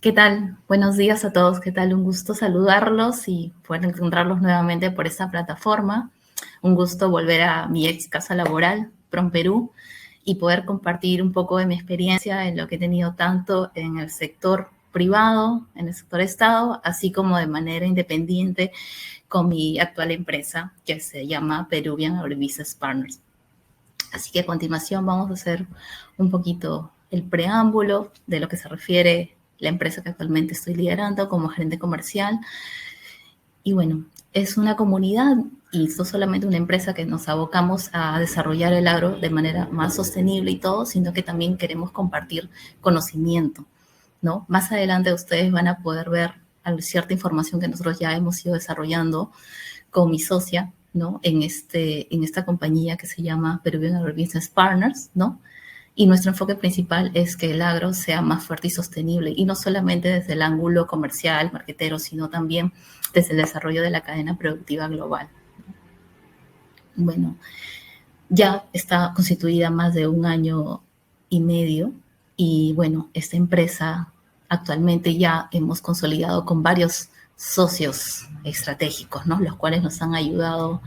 ¿Qué tal? Buenos días a todos. ¿Qué tal? Un gusto saludarlos y poder encontrarlos nuevamente por esta plataforma. Un gusto volver a mi ex casa laboral, Prom Perú, y poder compartir un poco de mi experiencia en lo que he tenido tanto en el sector privado, en el sector Estado, así como de manera independiente con mi actual empresa que se llama Peruvian Agribusiness Partners. Así que a continuación vamos a hacer un poquito el preámbulo de lo que se refiere la empresa que actualmente estoy liderando como gerente comercial. Y bueno, es una comunidad y no solamente una empresa que nos abocamos a desarrollar el agro de manera más sostenible y todo, sino que también queremos compartir conocimiento, ¿no? Más adelante ustedes van a poder ver cierta información que nosotros ya hemos ido desarrollando con mi socia, ¿no? En esta compañía que se llama Peruvian Agribusiness Partners, ¿no? Y nuestro enfoque principal es que el agro sea más fuerte y sostenible, y no solamente desde el ángulo comercial, marketero, sino también desde el desarrollo de la cadena productiva global. Bueno, ya está constituida más de 1 año y medio, y bueno, esta empresa actualmente ya hemos consolidado con varios socios estratégicos, ¿no? Los cuales nos han ayudado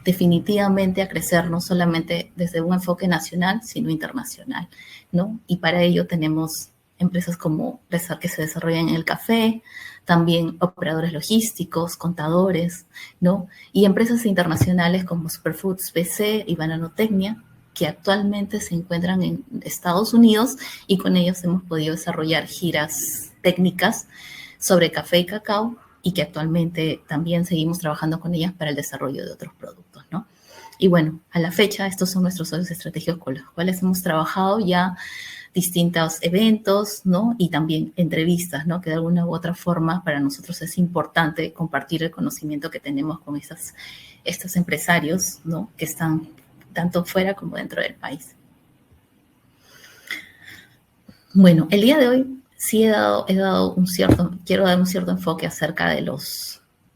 definitivamente a crecer no solamente desde un enfoque nacional, sino internacional, ¿no? Y para ello tenemos empresas como Resar que se desarrollan en el café, también operadores logísticos, contadores, ¿no? Y empresas internacionales como Superfoods BC y Bananotecnia, que actualmente se encuentran en Estados Unidos, y con ellos hemos podido desarrollar giras técnicas sobre café y cacao, y que actualmente también seguimos trabajando con ellas para el desarrollo de otros productos, ¿no? Y bueno, a la fecha, estos son nuestros socios estratégicos con los cuales hemos trabajado ya distintos eventos, ¿no? Y también entrevistas, ¿no? Que de alguna u otra forma para nosotros es importante compartir el conocimiento que tenemos con estos empresarios, ¿no? Que están tanto fuera como dentro del país. Bueno, el día de hoy sí quiero dar un cierto enfoque acerca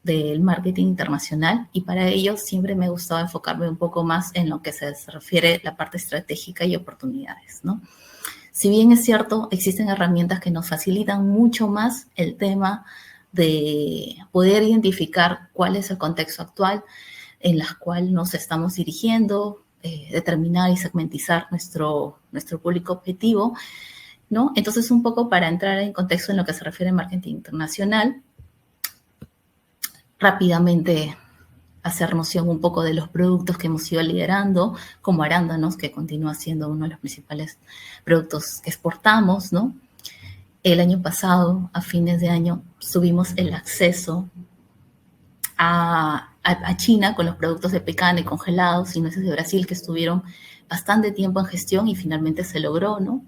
del marketing internacional, y para ello siempre me ha gustado enfocarme un poco más en lo que se refiere a la parte estratégica y oportunidades, ¿no? Si bien es cierto, existen herramientas que nos facilitan mucho más el tema de poder identificar cuál es el contexto actual en el cual nos estamos dirigiendo, determinar y segmentizar nuestro público objetivo, ¿no? Entonces, un poco para entrar en contexto en lo que se refiere a marketing internacional, rápidamente hacer noción un poco de los productos que hemos ido liderando, como arándanos, que continúa siendo uno de los principales productos que exportamos, ¿no? El año pasado, a fines de año, tuvimos el acceso a China con los productos de pecana y congelados y nueces de Brasil, que estuvieron bastante tiempo en gestión y finalmente se logró, ¿no?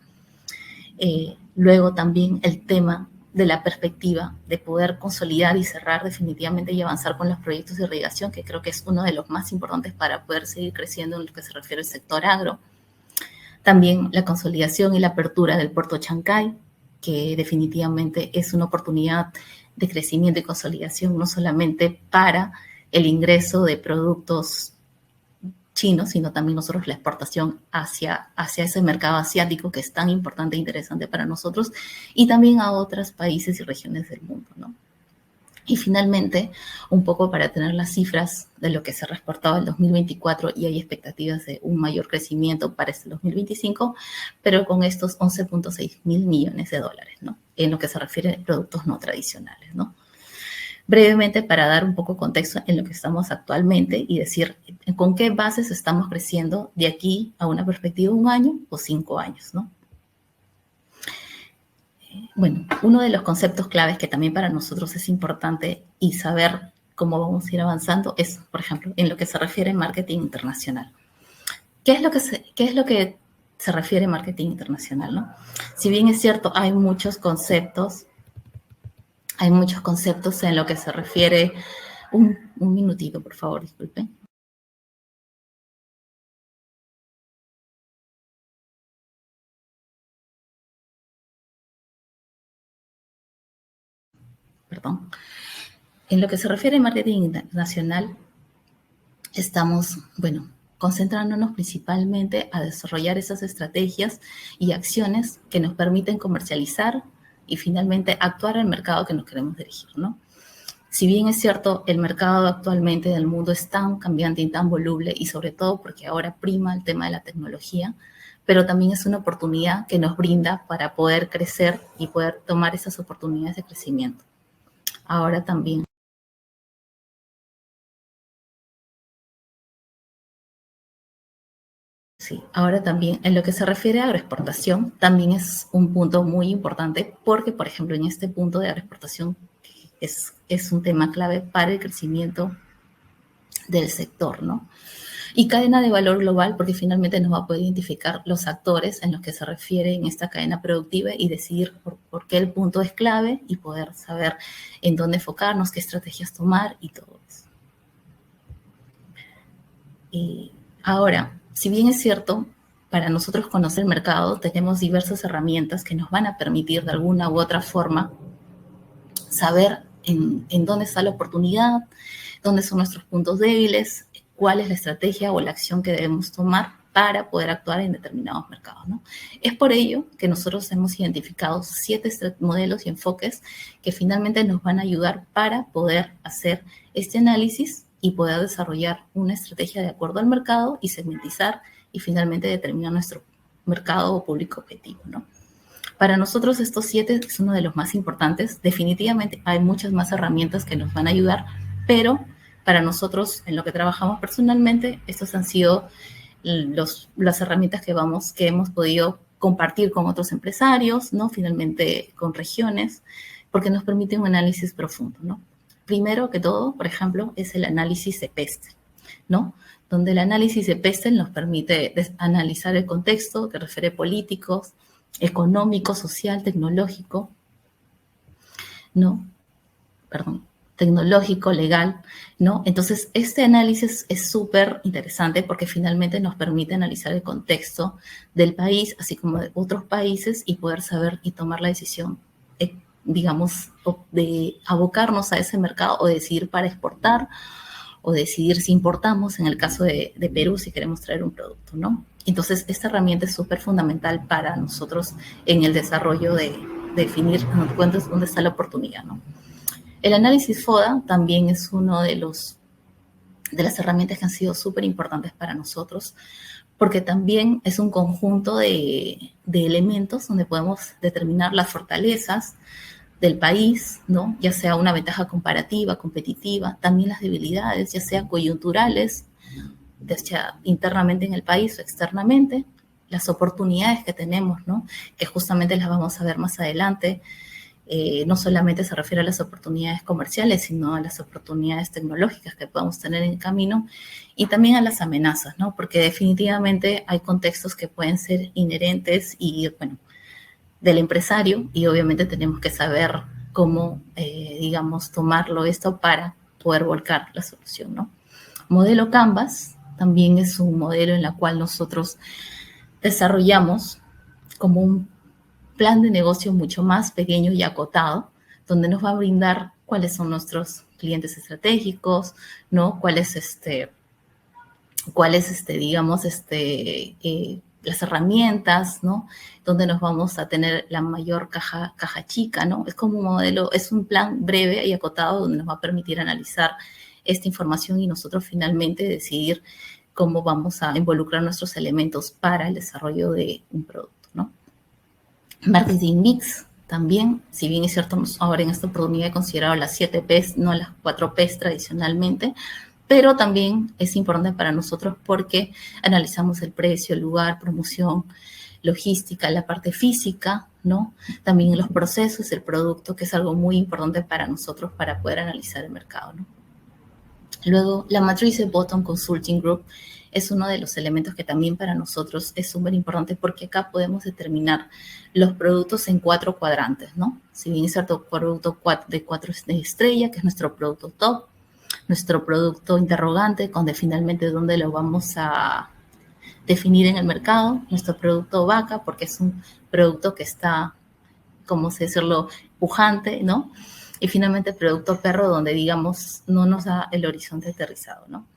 Luego también el tema de la perspectiva de poder consolidar y cerrar definitivamente y avanzar con los proyectos de irrigación, que creo que es uno de los más importantes para poder seguir creciendo en lo que se refiere al sector agro. También la consolidación y la apertura del puerto Chancay, que definitivamente es una oportunidad de crecimiento y consolidación, no solamente para el ingreso de productos chinos, sino también nosotros la exportación hacia ese mercado asiático que es tan importante e interesante para nosotros, y también a otros países y regiones del mundo, ¿no? Y finalmente, un poco para tener las cifras de lo que se reportaba en 2024, y hay expectativas de un mayor crecimiento para este 2025, pero con estos 11.6 mil millones de dólares, ¿no? En lo que se refiere a productos no tradicionales, ¿no? Brevemente, para dar un poco contexto en lo que estamos actualmente y decir con qué bases estamos creciendo de aquí a una perspectiva de 1 año o 5 años, ¿no? Bueno, uno de los conceptos claves que también para nosotros es importante y saber cómo vamos a ir avanzando es, por ejemplo, en lo que se refiere a marketing internacional. ¿Qué es lo que se refiere a marketing internacional, ¿no? Si bien es cierto, hay muchos conceptos en lo que se refiere. Un minutito, por favor, disculpen. Perdón. En lo que se refiere a marketing internacional, estamos, bueno, concentrándonos principalmente a desarrollar esas estrategias y acciones que nos permiten comercializar, y finalmente actuar al mercado que nos queremos dirigir, ¿no? Si bien es cierto, el mercado actualmente del mundo es tan cambiante y tan voluble, y sobre todo porque ahora prima el tema de la tecnología, pero también es una oportunidad que nos brinda para poder crecer y poder tomar esas oportunidades de crecimiento. Ahora también. Sí, ahora también en lo que se refiere a agroexportación, también es un punto muy importante porque, por ejemplo, en este punto de agroexportación es un tema clave para el crecimiento del sector, ¿no? Y cadena de valor global, porque finalmente nos va a poder identificar los actores en los que se refiere en esta cadena productiva y decidir por qué el punto es clave y poder saber en dónde enfocarnos, qué estrategias tomar y todo eso. Y ahora, si bien es cierto, para nosotros conocer el mercado tenemos diversas herramientas que nos van a permitir de alguna u otra forma saber en dónde está la oportunidad, dónde son nuestros puntos débiles, cuál es la estrategia o la acción que debemos tomar para poder actuar en determinados mercados, ¿no? Es por ello que nosotros hemos identificado 7 modelos y enfoques que finalmente nos van a ayudar para poder hacer este análisis y poder desarrollar una estrategia de acuerdo al mercado y segmentizar y finalmente determinar nuestro mercado o público objetivo, ¿no? Para nosotros estos 7 es uno de los más importantes. Definitivamente hay muchas más herramientas que nos van a ayudar, pero para nosotros, en lo que trabajamos personalmente, estos han sido las herramientas que hemos podido compartir con otros empresarios, ¿no? Finalmente con regiones, porque nos permite un análisis profundo, ¿no? Primero que todo, por ejemplo, es el análisis de Pestel, ¿no? Donde el análisis de Pestel nos permite analizar el contexto que refiere políticos, económico, social, tecnológico, ¿no? Perdón, tecnológico, legal, ¿no? Entonces, este análisis es súper interesante porque finalmente nos permite analizar el contexto del país, así como de otros países, y poder saber y tomar la decisión, digamos, de abocarnos a ese mercado o decidir para exportar o decidir si importamos, en el caso de Perú, si queremos traer un producto, ¿no? Entonces, esta herramienta es súper fundamental para nosotros en el desarrollo de definir dónde está la oportunidad, ¿no? El análisis FODA también es uno de las herramientas que han sido súper importantes para nosotros, porque también es un conjunto de elementos donde podemos determinar las fortalezas del país, ¿no? Ya sea una ventaja comparativa, competitiva, también las debilidades, ya sea coyunturales, ya sea internamente en el país o externamente, las oportunidades que tenemos, ¿no? Que justamente las vamos a ver más adelante. No solamente se refiere a las oportunidades comerciales, sino a las oportunidades tecnológicas que podemos tener en el camino y también a las amenazas, ¿no? Porque definitivamente hay contextos que pueden ser inherentes y, bueno, del empresario y obviamente tenemos que saber cómo, digamos, tomarlo esto para poder volcar la solución, ¿no? Modelo Canvas también es un modelo en el cual nosotros desarrollamos como un plan de negocio mucho más pequeño y acotado, donde nos va a brindar cuáles son nuestros clientes estratégicos, ¿no? Digamos, las herramientas, ¿no? Donde nos vamos a tener la mayor caja chica, ¿no? Es como un modelo, es un plan breve y acotado donde nos va a permitir analizar esta información y nosotros finalmente decidir cómo vamos a involucrar nuestros elementos para el desarrollo de un producto, ¿no? Marketing Mix también, si bien es cierto, ahora en esta oportunidad he considerado las 7 P's, no las 4 P's tradicionalmente, pero también es importante para nosotros porque analizamos el precio, el lugar, promoción, logística, la parte física, ¿no? También los procesos, el producto, que es algo muy importante para nosotros para poder analizar el mercado, ¿no? Luego, la matriz de Bottom Consulting Group es uno de los elementos que también para nosotros es súper importante porque acá podemos determinar los productos en 4 cuadrantes, ¿no? Si bien es cierto, producto de 4 estrellas, que es nuestro producto top, nuestro producto interrogante, donde finalmente dónde lo vamos a definir en el mercado, nuestro producto vaca, porque es un producto que está, ¿cómo se decirlo?, pujante, ¿no? Y finalmente el producto perro, donde, digamos, no nos da el horizonte aterrizado, ¿no?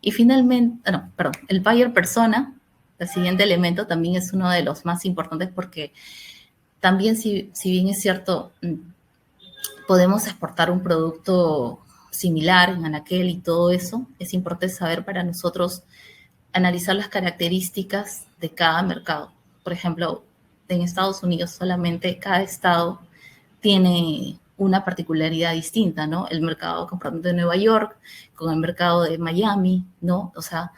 Y finalmente, no, perdón, el buyer persona, el siguiente elemento también es uno de los más importantes porque También, si bien es cierto, podemos exportar un producto similar en anaquel y todo eso, es importante saber para nosotros analizar las características de cada mercado. Por ejemplo, en Estados Unidos solamente cada estado tiene una particularidad distinta, ¿no? El mercado de Nueva York con el mercado de Miami, ¿no? O sea,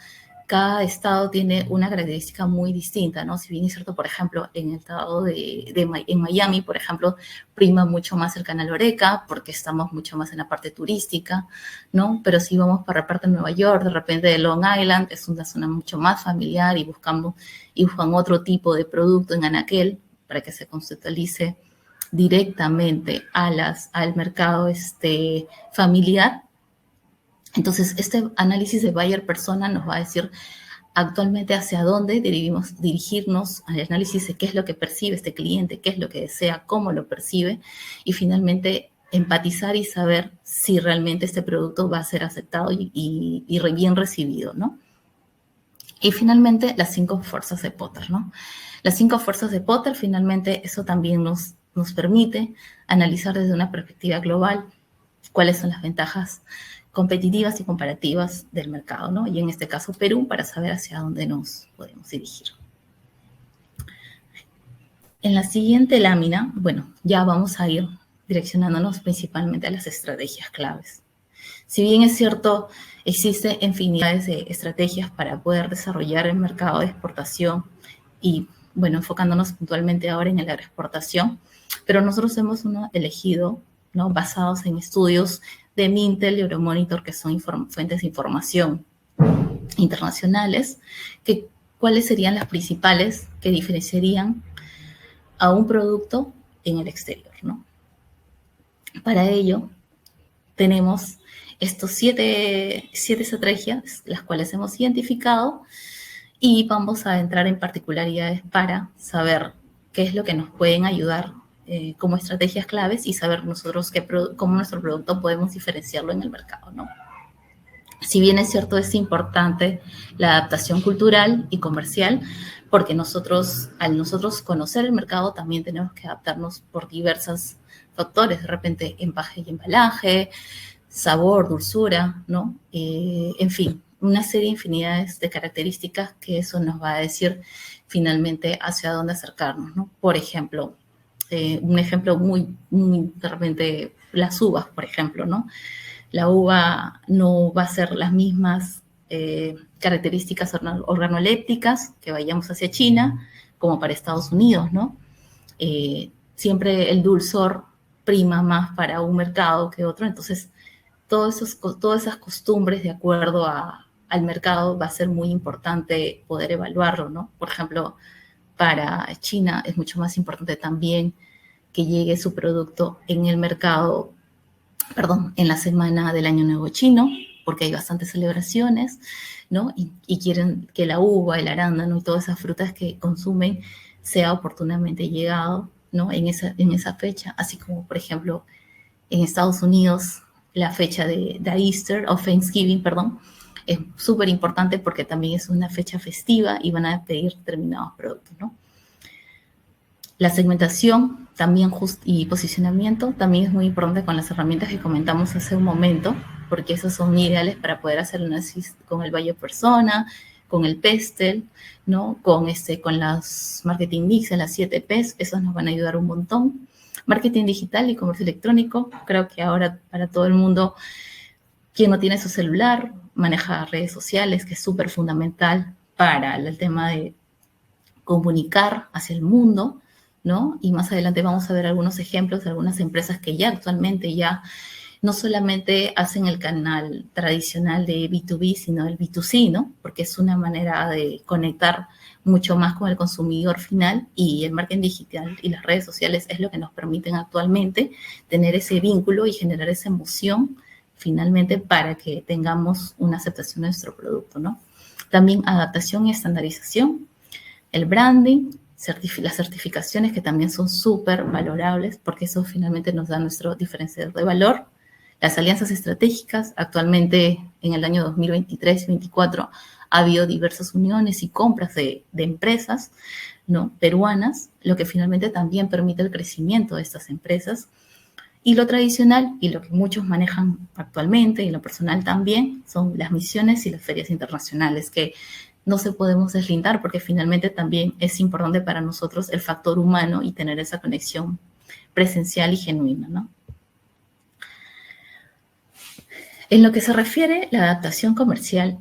cada estado tiene una característica muy distinta, ¿no? Si bien es cierto, por ejemplo, en el estado en Miami, por ejemplo, prima mucho más el canal Oreca porque estamos mucho más en la parte turística, ¿no? Pero si vamos para la parte de Nueva York, de repente de Long Island, es una zona mucho más familiar y buscan otro tipo de producto en anaquel para que se conceptualice directamente al mercado familiar. Entonces, este análisis de buyer persona nos va a decir actualmente hacia dónde debemos dirigirnos al análisis de qué es lo que percibe este cliente, qué es lo que desea, cómo lo percibe y finalmente empatizar y saber si realmente este producto va a ser aceptado y bien recibido, ¿no? Y finalmente, las 5 fuerzas de Potter, ¿no? Las 5 fuerzas de Potter, finalmente, eso también nos permite analizar desde una perspectiva global cuáles son las ventajas competitivas y comparativas del mercado, ¿no? Y en este caso Perú, para saber hacia dónde nos podemos dirigir. En la siguiente lámina, bueno, ya vamos a ir direccionándonos principalmente a las estrategias claves. Si bien es cierto, existen infinidades de estrategias para poder desarrollar el mercado de exportación y, bueno, enfocándonos puntualmente ahora en la exportación, pero nosotros hemos elegido, ¿no? Basados en estudios de Mintel y Euromonitor, que son fuentes de información internacionales, cuáles serían las principales que diferenciarían a un producto en el exterior, ¿no? Para ello, tenemos estos siete estrategias, las cuales hemos identificado, y vamos a entrar en particularidades para saber qué es lo que nos pueden ayudar como estrategias claves y saber nosotros cómo nuestro producto podemos diferenciarlo en el mercado, ¿no? Si bien es cierto, es importante la adaptación cultural y comercial, porque al nosotros conocer el mercado también tenemos que adaptarnos por diversos factores, de repente empaque y embalaje, sabor, dulzura, ¿no? En fin, una serie de infinidades de características que eso nos va a decir finalmente hacia dónde acercarnos, ¿no? Por ejemplo, un ejemplo muy, muy, de repente, las uvas, por ejemplo, ¿no? La uva no va a ser las mismas características organolépticas que vayamos hacia China como para Estados Unidos, ¿no? Siempre el dulzor prima más para un mercado que otro, entonces todas esas costumbres de acuerdo al mercado va a ser muy importante poder evaluarlo, ¿no? Por ejemplo, para China es mucho más importante también que llegue su producto en el mercado, en la semana del Año Nuevo Chino, porque hay bastantes celebraciones, ¿no? Y quieren que la uva, el arándano y todas esas frutas que consumen sea oportunamente llegado, ¿no? En esa fecha, así como, por ejemplo, en Estados Unidos, la fecha de Easter, o Thanksgiving, perdón, es súper importante porque también es una fecha festiva y van a pedir determinados productos, ¿no? La segmentación también y posicionamiento también es muy importante con las herramientas que comentamos hace un momento, porque esos son ideales para poder hacer análisis con el buyer persona, con el pestel, ¿no? Con las marketing mix, las 7 Ps, esos nos van a ayudar un montón. Marketing digital y comercio electrónico, creo que ahora para todo el mundo, quien no tiene su celular, maneja redes sociales, que es súper fundamental para el tema de comunicar hacia el mundo, ¿no? Y más adelante vamos a ver algunos ejemplos de algunas empresas que ya actualmente ya no solamente hacen el canal tradicional de B2B, sino el B2C, ¿no? Porque es una manera de conectar mucho más con el consumidor final, y el marketing digital y las redes sociales es lo que nos permiten actualmente tener ese vínculo y generar esa emoción finalmente para que tengamos una aceptación de nuestro producto, ¿no? También adaptación y estandarización, el branding, las certificaciones que también son súper valorables porque eso finalmente nos da nuestro diferenciador de valor, Las alianzas estratégicas, actualmente en el año 2023 y 2024 ha habido diversas uniones y compras de empresas, ¿no?, peruanas, lo que finalmente también permite el crecimiento de estas empresas. Y lo tradicional, y lo que muchos manejan actualmente, y lo personal también, son las misiones y las ferias internacionales, que no se podemos deslindar porque finalmente también es importante para nosotros el factor humano y tener esa conexión presencial y genuina, ¿no? En lo que se refiere a la adaptación comercial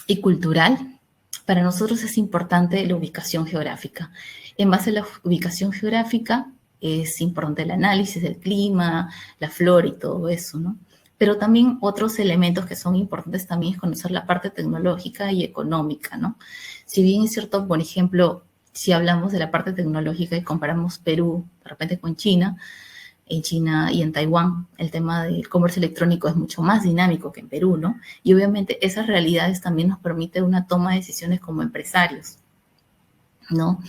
y cultural, para nosotros es importante la ubicación geográfica. En base a la ubicación geográfica es importante el análisis del clima, la flora y todo eso, ¿no? Pero también otros elementos que son importantes también es conocer la parte tecnológica y económica, ¿no? Si bien es cierto, por ejemplo, si hablamos de la parte tecnológica y comparamos Perú de repente con China, en China y en Taiwán el tema del comercio electrónico es mucho más dinámico que en Perú, ¿no? Y obviamente esas realidades también nos permiten una toma de decisiones como empresarios, ¿no?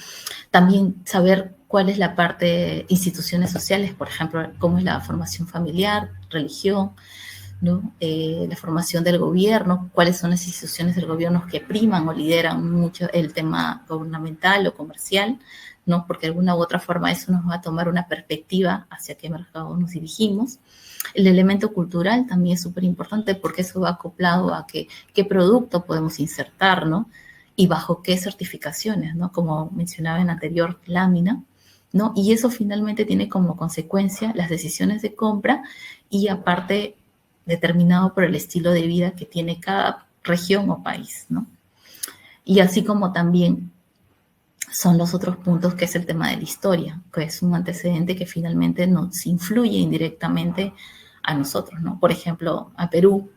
También saber cuál es la parte de instituciones sociales, por ejemplo, cómo es la formación familiar, religión, ¿no? La formación del gobierno, cuáles son las instituciones del gobierno que priman o lideran mucho el tema gubernamental o comercial, ¿no? Porque de alguna u otra forma eso nos va a tomar una perspectiva hacia qué mercado nos dirigimos. El elemento cultural también es súper importante porque eso va acoplado a qué producto podemos insertar, ¿no? Y bajo qué certificaciones, ¿no? Como mencionaba en la anterior lámina, ¿no? Y eso finalmente tiene como consecuencia las decisiones de compra y aparte determinado por el estilo de vida que tiene cada región o país, ¿no? Y así como también son los otros puntos, que es el tema de la historia, que es un antecedente que finalmente nos influye indirectamente a nosotros, ¿no? Por ejemplo, a Perú,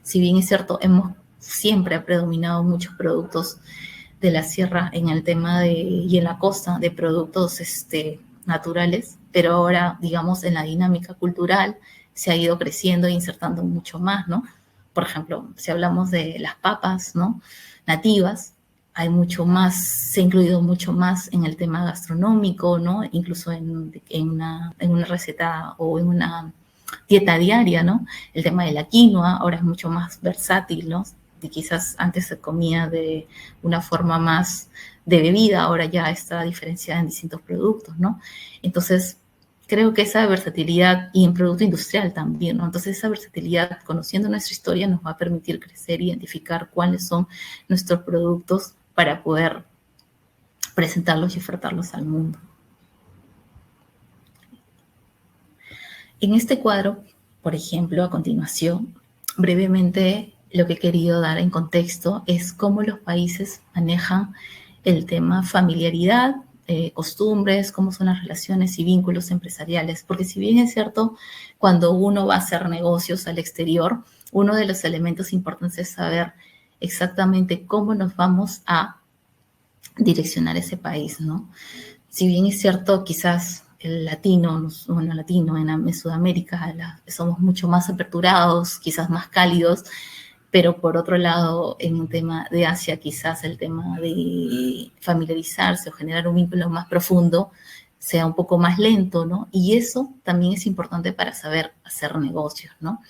si bien es cierto, hemos siempre ha predominado muchos productos de la sierra en el tema de, y en la costa, de productos naturales, pero ahora, digamos, en la dinámica cultural se ha ido creciendo e insertando mucho más, ¿no? Por ejemplo, si hablamos de las papas, ¿no?, nativas, hay mucho más, se ha incluido mucho más en el tema gastronómico, ¿no? Incluso en una receta o en una dieta diaria, ¿no? El tema de la quinoa ahora es mucho más versátil, ¿no? Y quizás antes se comía de una forma más de bebida, ahora ya está diferenciada en distintos productos, ¿no? Entonces, creo que esa versatilidad, y en producto industrial también, ¿no? Entonces, esa versatilidad, conociendo nuestra historia, nos va a permitir crecer, identificar cuáles son nuestros productos para poder presentarlos y ofertarlos al mundo. En este cuadro, por ejemplo, a continuación, brevemente lo que he querido dar en contexto es cómo los países manejan el tema familiaridad, costumbres, cómo son las relaciones y vínculos empresariales. Porque si bien es cierto, cuando uno va a hacer negocios al exterior, uno de los elementos importantes es saber exactamente cómo nos vamos a direccionar ese país, ¿no? Si bien es cierto, quizás el latino, bueno, latino en Sudamérica somos mucho más aperturados, quizás más cálidos, pero por otro lado, en un tema de Asia, quizás el tema de familiarizarse o generar un vínculo más profundo sea un poco más lento, ¿no? Y eso también es importante para saber hacer negocios, ¿no?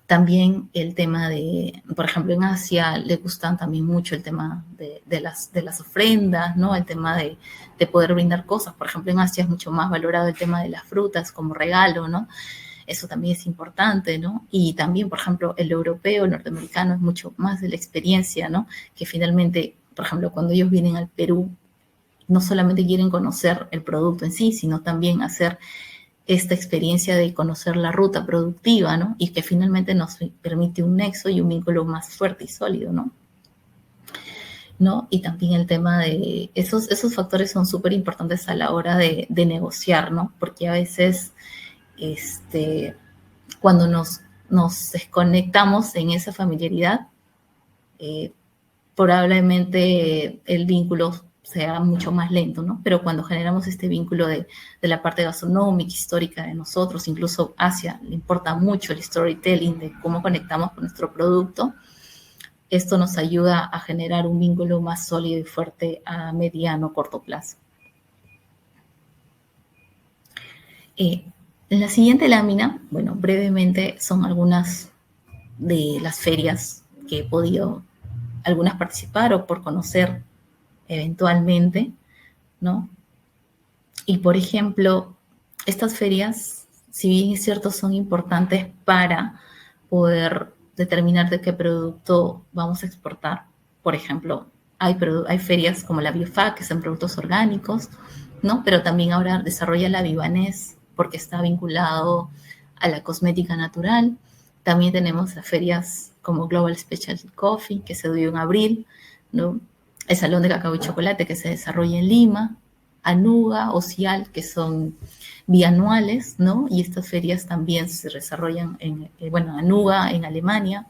También el tema de, por ejemplo, en Asia le gustan también mucho el tema de las ofrendas, ¿no? El tema de poder brindar cosas. Por ejemplo, en Asia es mucho más valorado el tema de las frutas como regalo, ¿no? Eso también es importante, ¿no? Y también, por ejemplo, el europeo, el norteamericano es mucho más de la experiencia, ¿no? Que finalmente, por ejemplo, cuando ellos vienen al Perú, no solamente quieren conocer el producto en sí, sino también hacer esta experiencia de conocer la ruta productiva, ¿no? Y que finalmente nos permite un nexo y un vínculo más fuerte y sólido, ¿no? ¿No? Y también el tema de esos factores son súper importantes a la hora de negociar, ¿no? Porque a veces, cuando nos desconectamos en esa familiaridad, probablemente el vínculo sea mucho más lento, ¿no? Pero cuando generamos este vínculo de la parte gastronómica, histórica de nosotros, incluso Asia, le importa mucho el storytelling de cómo conectamos con nuestro producto, esto nos ayuda a generar un vínculo más sólido y fuerte a mediano o corto plazo. En la siguiente lámina, bueno, brevemente son algunas de las ferias que he podido, algunas participar o por conocer eventualmente, ¿no? Y por ejemplo, estas ferias, si bien es cierto, son importantes para poder determinar de qué producto vamos a exportar. Por ejemplo, hay ferias como la Biofac, que son productos orgánicos, ¿no? Pero también ahora desarrolla la Vivanés, porque está vinculado a la cosmética natural. También tenemos las ferias como Global Specialty Coffee, que se dio en abril, ¿no? El Salón de Cacao y Chocolate, que se desarrolla en Lima, Anuga o Cial, que son bianuales, ¿no? Y estas ferias también se desarrollan en, bueno, Anuga en Alemania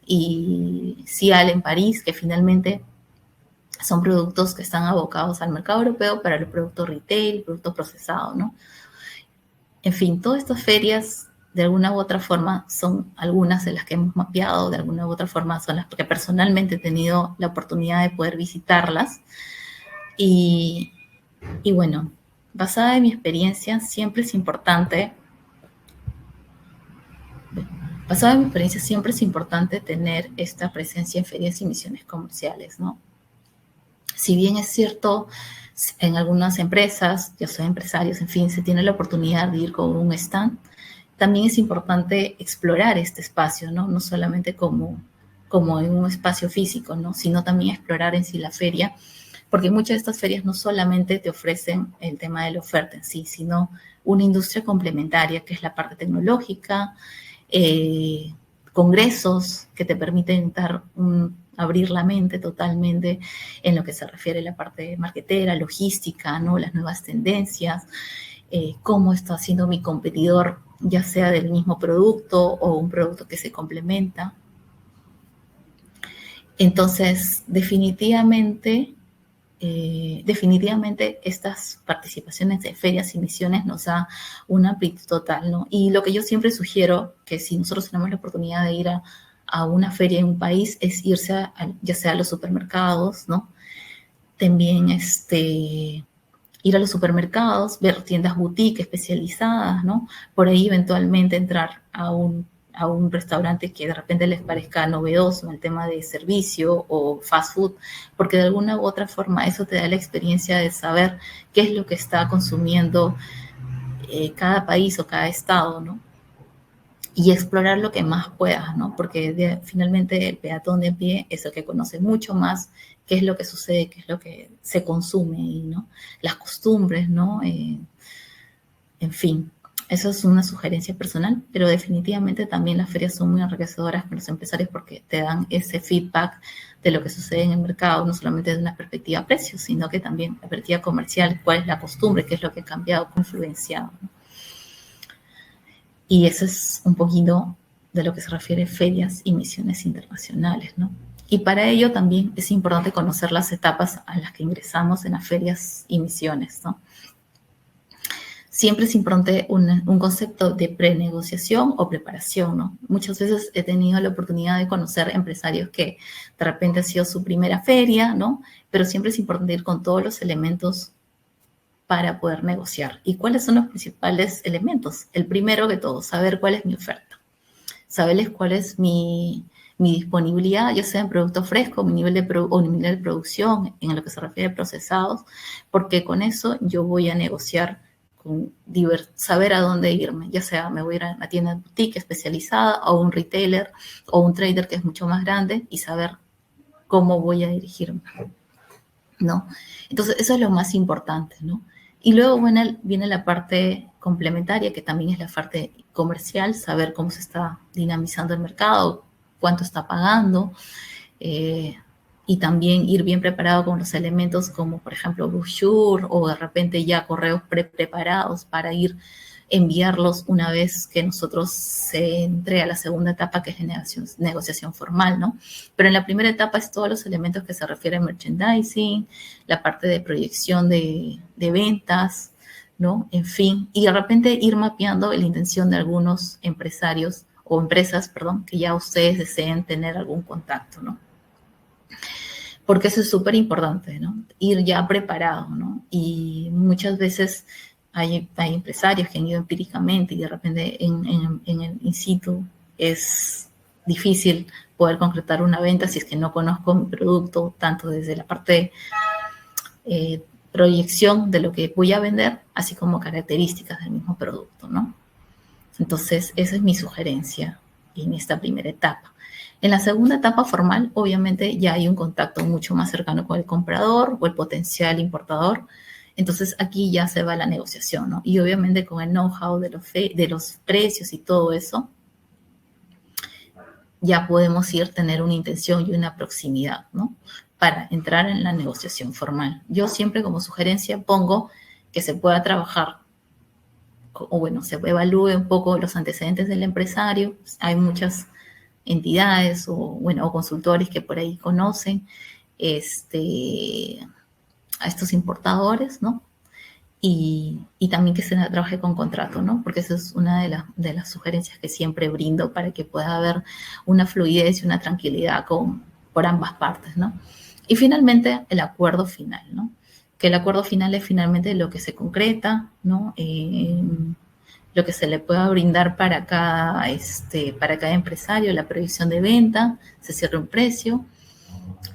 y Cial en París, que finalmente son productos que están abocados al mercado europeo para el producto retail, producto procesado, ¿no? En fin, todas estas ferias, de alguna u otra forma, son algunas de las que hemos mapeado, de alguna u otra forma son las que personalmente he tenido la oportunidad de poder visitarlas. Y, y bueno, basada en mi experiencia, siempre es importante, basada en mi experiencia, siempre es importante tener esta presencia en ferias y misiones comerciales, ¿no? Si bien es cierto, en algunas empresas, yo soy empresarios, en fin, se tiene la oportunidad de ir con un stand, también es importante explorar este espacio, ¿no? No solamente como en un espacio físico, ¿no? Sino también explorar en sí la feria, porque muchas de estas ferias no solamente te ofrecen el tema de la oferta en sí, sino una industria complementaria, que es la parte tecnológica, eh, congresos que te permiten abrir la mente totalmente en lo que se refiere a la parte marketera, logística, ¿no? Las nuevas tendencias, cómo está haciendo mi competidor, ya sea del mismo producto o un producto que se complementa. Entonces, definitivamente estas participaciones de ferias y misiones nos da una amplitud total, ¿no? Y lo que yo siempre sugiero, que si nosotros tenemos la oportunidad de ir a una feria en un país, es irse ya sea a los supermercados, ¿no? También ir a los supermercados, ver tiendas boutique especializadas, ¿no? Por ahí eventualmente entrar a un restaurante que de repente les parezca novedoso en el tema de servicio o fast food, porque de alguna u otra forma eso te da la experiencia de saber qué es lo que está consumiendo cada país o cada estado, ¿no? Y explorar lo que más puedas, ¿no? Porque finalmente el peatón de pie es el que conoce mucho más qué es lo que sucede, qué es lo que se consume y, ¿no? Las costumbres, ¿no? En fin, eso es una sugerencia personal, pero definitivamente también las ferias son muy enriquecedoras para los empresarios porque te dan ese feedback de lo que sucede en el mercado, no solamente desde una perspectiva de precios, sino que también la perspectiva comercial, cuál es la costumbre, qué es lo que ha cambiado, qué ha influenciado, ¿no? Y eso es un poquito de lo que se refiere a ferias y misiones internacionales, ¿no? Y para ello también es importante conocer las etapas a las que ingresamos en las ferias y misiones, ¿no? Siempre es importante un concepto de prenegociación o preparación, ¿no? Muchas veces he tenido la oportunidad de conocer empresarios que de repente ha sido su primera feria, ¿no? Pero siempre es importante ir con todos los elementos para poder negociar. ¿Y cuáles son los principales elementos? El primero que todo, saber cuál es mi oferta, saberles cuál es mi disponibilidad, ya sea en producto fresco, mi nivel o mi nivel de producción, en lo que se refiere a procesados, porque con eso yo voy a negociar con saber a dónde irme, ya sea me voy a ir a una tienda de boutique especializada o un retailer o un trader que es mucho más grande y saber cómo voy a dirigirme, ¿no? Entonces, eso es lo más importante, ¿no? Y luego viene la parte complementaria, que también es la parte comercial, saber cómo se está dinamizando el mercado, cuánto está pagando, eh, y también ir bien preparado con los elementos como, por ejemplo, brochure o de repente ya correos preparados para ir enviarlos una vez que nosotros se entre a la segunda etapa, que es la negociación formal, ¿no? Pero en la primera etapa es todos los elementos que se refieren a merchandising, la parte de proyección de ventas, ¿no? En fin, y de repente ir mapeando la intención de algunos empresarios o empresas, perdón, que ya ustedes deseen tener algún contacto, ¿no? Porque eso es súper importante, ¿no? Ir ya preparado, ¿no? Y muchas veces Hay empresarios que han ido empíricamente y de repente en el in situ es difícil poder concretar una venta si es que no conozco mi producto, tanto desde la parte de proyección de lo que voy a vender, así como características del mismo producto, ¿no? Entonces, esa es mi sugerencia en esta primera etapa. En la segunda etapa formal, obviamente ya hay un contacto mucho más cercano con el comprador o el potencial importador. Entonces, aquí ya se va la negociación, ¿no? Y obviamente con el know-how de los precios y todo eso, ya podemos tener una intención y una proximidad, ¿no? Para entrar en la negociación formal. Yo siempre como sugerencia pongo que se pueda trabajar o bueno, se evalúe un poco los antecedentes del empresario. Hay muchas entidades o consultores que por ahí conocen a estos importadores, ¿no? Y también que se trabaje con contrato, ¿no? Porque esa es una de las sugerencias que siempre brindo para que pueda haber una fluidez y una tranquilidad por ambas partes, ¿no? Y finalmente, el acuerdo final, ¿no? Que el acuerdo final es finalmente lo que se concreta, ¿no? Lo que se le pueda brindar para cada empresario, la previsión de venta, se cierra un precio,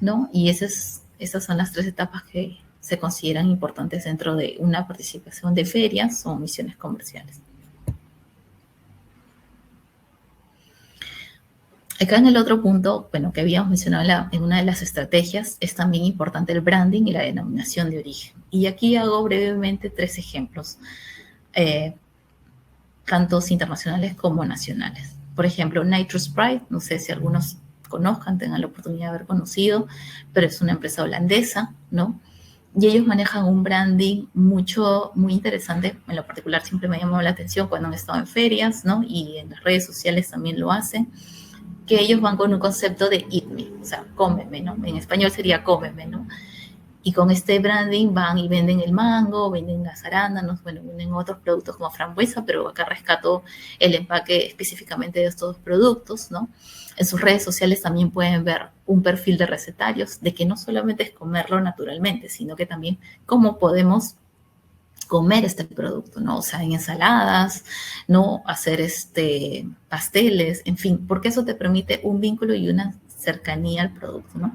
¿no? Y esas son las 3 etapas que se consideran importantes dentro de una participación de ferias o misiones comerciales. Acá en el otro punto, bueno, que habíamos mencionado en una de las estrategias, es también importante el branding y la denominación de origen. Y aquí hago brevemente 3 ejemplos, tantos internacionales como nacionales. Por ejemplo, Nitrous Pride, no sé si algunos conozcan, tengan la oportunidad de haber conocido, pero es una empresa holandesa, ¿no? Y ellos manejan un branding muy interesante. En lo particular siempre me ha llamado la atención cuando han estado en ferias, ¿no? Y en las redes sociales también lo hacen, que ellos van con un concepto de eat me, o sea, cómeme, ¿no? En español sería cómeme, ¿no? Y con este branding van y venden el mango, venden las arándanos, bueno, venden otros productos como frambuesa, pero acá rescato el empaque específicamente de estos productos, ¿no? En sus redes sociales también pueden ver un perfil de recetarios, de que no solamente es comerlo naturalmente, sino que también cómo podemos comer este producto, ¿no? O sea, en ensaladas, ¿no? Hacer pasteles, en fin, porque eso te permite un vínculo y una cercanía al producto, ¿no?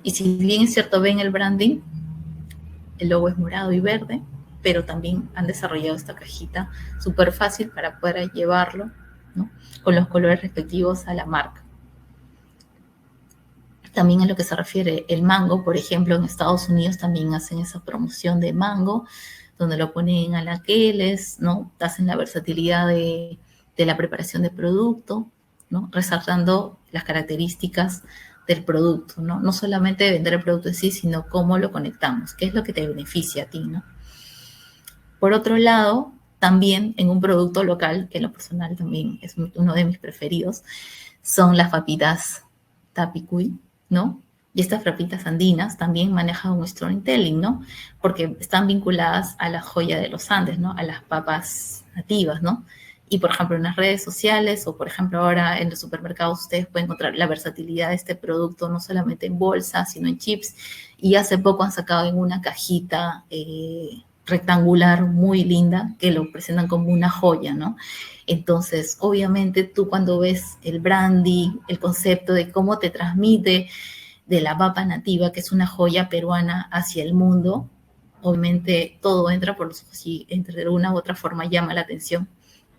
Y si bien es cierto, ven el branding, el logo es morado y verde, pero también han desarrollado esta cajita súper fácil para poder llevarlo, ¿no? Con los colores respectivos a la marca. También en lo que se refiere el mango, por ejemplo, en Estados Unidos también hacen esa promoción de mango, donde lo ponen en anaqueles, ¿no? Hacen la versatilidad de la preparación de producto, ¿no? Resaltando las características del producto, ¿no? No solamente vender el producto en sí, sino cómo lo conectamos, qué es lo que te beneficia a ti, ¿no? Por otro lado, también en un producto local, que en lo personal también es uno de mis preferidos, son las papitas tapicuy, ¿no? Y estas papitas andinas también manejan un storytelling, ¿no? Porque están vinculadas a la joya de los Andes, ¿no? A las papas nativas, ¿no? Y, por ejemplo, en las redes sociales o, por ejemplo, ahora en los supermercados ustedes pueden encontrar la versatilidad de este producto, no solamente en bolsa, sino en chips. Y hace poco han sacado en una cajita rectangular muy linda que lo presentan como una joya, ¿no? Entonces, obviamente, tú cuando ves el branding, el concepto de cómo te transmite de la papa nativa, que es una joya peruana, hacia el mundo, obviamente todo entra por los ojos y de una u otra forma llama la atención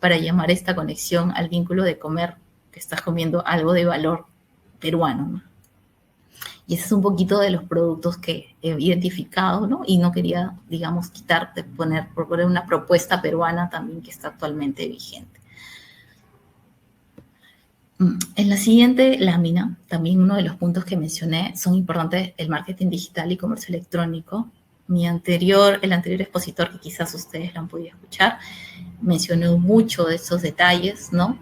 para llamar esta conexión al vínculo de comer, que estás comiendo algo de valor peruano, ¿no? Y ese es un poquito de los productos que he identificado, ¿no? Y no quería, digamos, proponer una propuesta peruana también que está actualmente vigente. En la siguiente lámina, también uno de los puntos que mencioné son importantes el marketing digital y comercio electrónico. El anterior expositor, que quizás ustedes lo han podido escuchar, mencionó mucho de esos detalles, ¿no?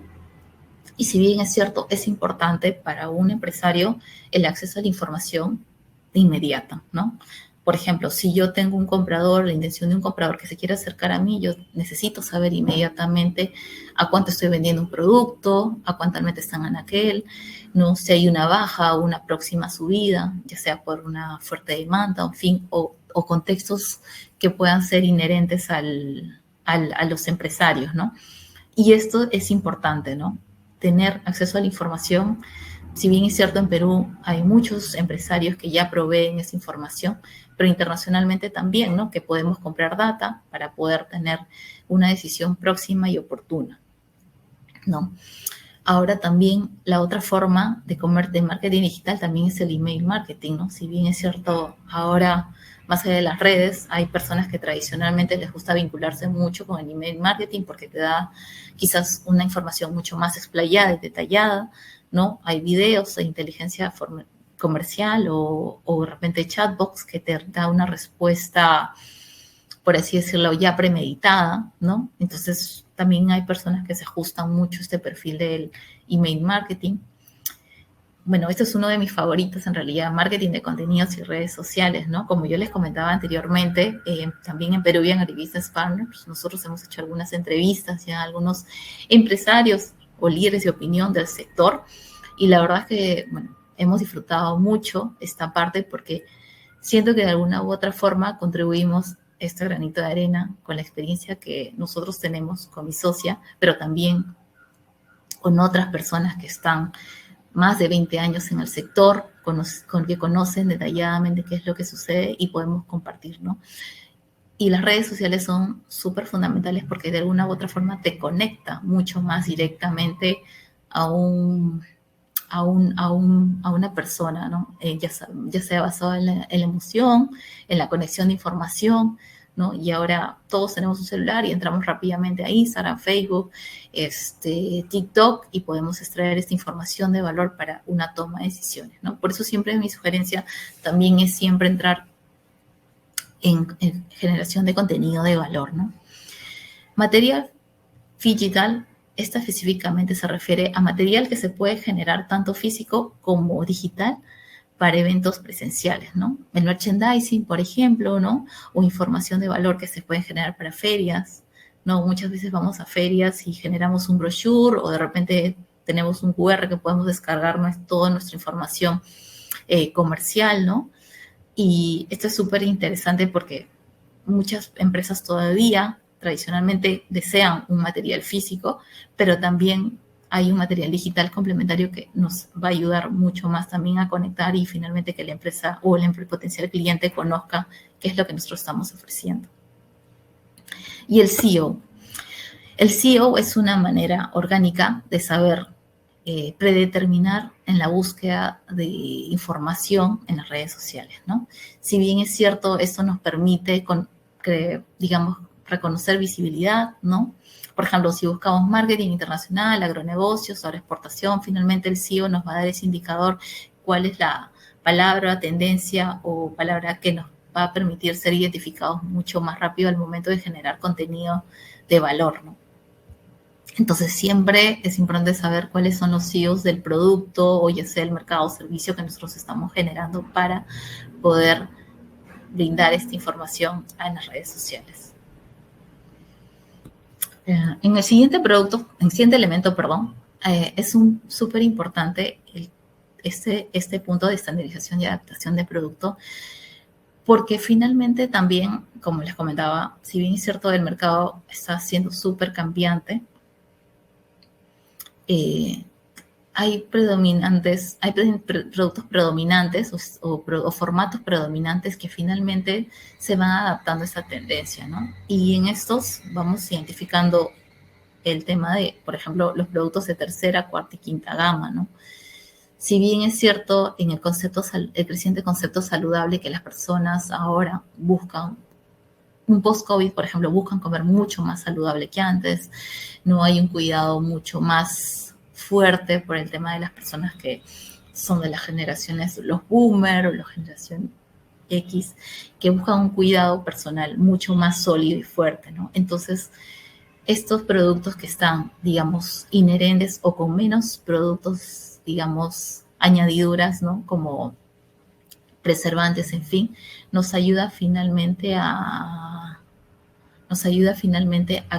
Y si bien es cierto, es importante para un empresario el acceso a la información inmediata, ¿no? Por ejemplo, si yo tengo un comprador, la intención de un comprador que se quiere acercar a mí, yo necesito saber inmediatamente a cuánto estoy vendiendo un producto, a cuánto realmente están en aquel, no si hay una baja o una próxima subida, ya sea por una fuerte demanda, en fin, o contextos que puedan ser inherentes a los empresarios, ¿no? Y esto es importante, ¿no? Tener acceso a la información. Si bien es cierto, en Perú hay muchos empresarios que ya proveen esa información, pero internacionalmente también, ¿no? Que podemos comprar data para poder tener una decisión próxima y oportuna, ¿no? Ahora también la otra forma de marketing digital también es el email marketing, ¿no? Si bien es cierto, ahora más allá de las redes, hay personas que tradicionalmente les gusta vincularse mucho con el email marketing porque te da quizás una información mucho más explayada y detallada, ¿no? Hay videos de inteligencia comercial o de repente chatbots que te da una respuesta, por así decirlo, ya premeditada, ¿no? Entonces, también hay personas que se ajustan mucho a este perfil del email marketing. Bueno, este es uno de mis favoritos en realidad, marketing de contenidos y redes sociales, ¿no? Como yo les comentaba anteriormente, también en Peruvian Agribusiness Partners, nosotros hemos hecho algunas entrevistas ya a algunos empresarios o líderes de opinión del sector y la verdad es que, bueno, hemos disfrutado mucho esta parte porque siento que de alguna u otra forma contribuimos este granito de arena con la experiencia que nosotros tenemos con mi socia, pero también con otras personas que están más de 20 años en el sector, con que conocen detalladamente qué es lo que sucede y podemos compartir, ¿no? Y las redes sociales son súper fundamentales porque de alguna u otra forma te conecta mucho más directamente a una persona, ¿no? Ya sea basado en la emoción, en la conexión de información, ¿no? Y ahora todos tenemos un celular y entramos rápidamente a Instagram, Facebook, TikTok y podemos extraer esta información de valor para una toma de decisiones, ¿no? Por eso siempre mi sugerencia también es siempre entrar en generación de contenido de valor, ¿no? Material digital, esta específicamente se refiere a material que se puede generar tanto físico como digital para eventos presenciales, ¿no? El merchandising, por ejemplo, ¿no? O información de valor que se puede generar para ferias, ¿no? Muchas veces vamos a ferias y generamos un brochure o de repente tenemos un QR que podemos descargar toda nuestra información comercial, ¿no? Y esto es súper interesante porque muchas empresas todavía tradicionalmente desean un material físico, pero también hay un material digital complementario que nos va a ayudar mucho más también a conectar y finalmente que la empresa o el potencial cliente conozca qué es lo que nosotros estamos ofreciendo. Y el SEO. El SEO es una manera orgánica de saber predeterminar en la búsqueda de información en las redes sociales, ¿no? Si bien es cierto, esto nos permite, digamos, reconocer visibilidad, ¿no? Por ejemplo, si buscamos marketing internacional, agronegocios, ahora exportación, finalmente el SEO nos va a dar ese indicador cuál es la palabra, tendencia o palabra que nos va a permitir ser identificados mucho más rápido al momento de generar contenido de valor, ¿no? Entonces, siempre es importante saber cuáles son los SEOs del producto o ya sea el mercado o servicio que nosotros estamos generando para poder brindar esta información en las redes sociales. En el siguiente elemento, es súper importante este punto de estandarización y adaptación de producto, porque finalmente también, como les comentaba, si bien es cierto, el mercado está siendo súper cambiante, hay productos predominantes o formatos predominantes que finalmente se van adaptando a esta tendencia, ¿no? Y en estos vamos identificando el tema de, por ejemplo, los productos de tercera, cuarta y quinta gama, ¿no? Si bien es cierto en el creciente concepto saludable que las personas ahora buscan, un post-COVID, por ejemplo, buscan comer mucho más saludable que antes, no hay un cuidado mucho más fuerte por el tema de las personas que son de las generaciones, los boomers o la generación X, que buscan un cuidado personal mucho más sólido y fuerte, ¿no? Entonces, estos productos que están, digamos, inherentes o con menos productos, digamos, añadiduras, ¿no? Como preservantes, en fin, nos ayuda finalmente a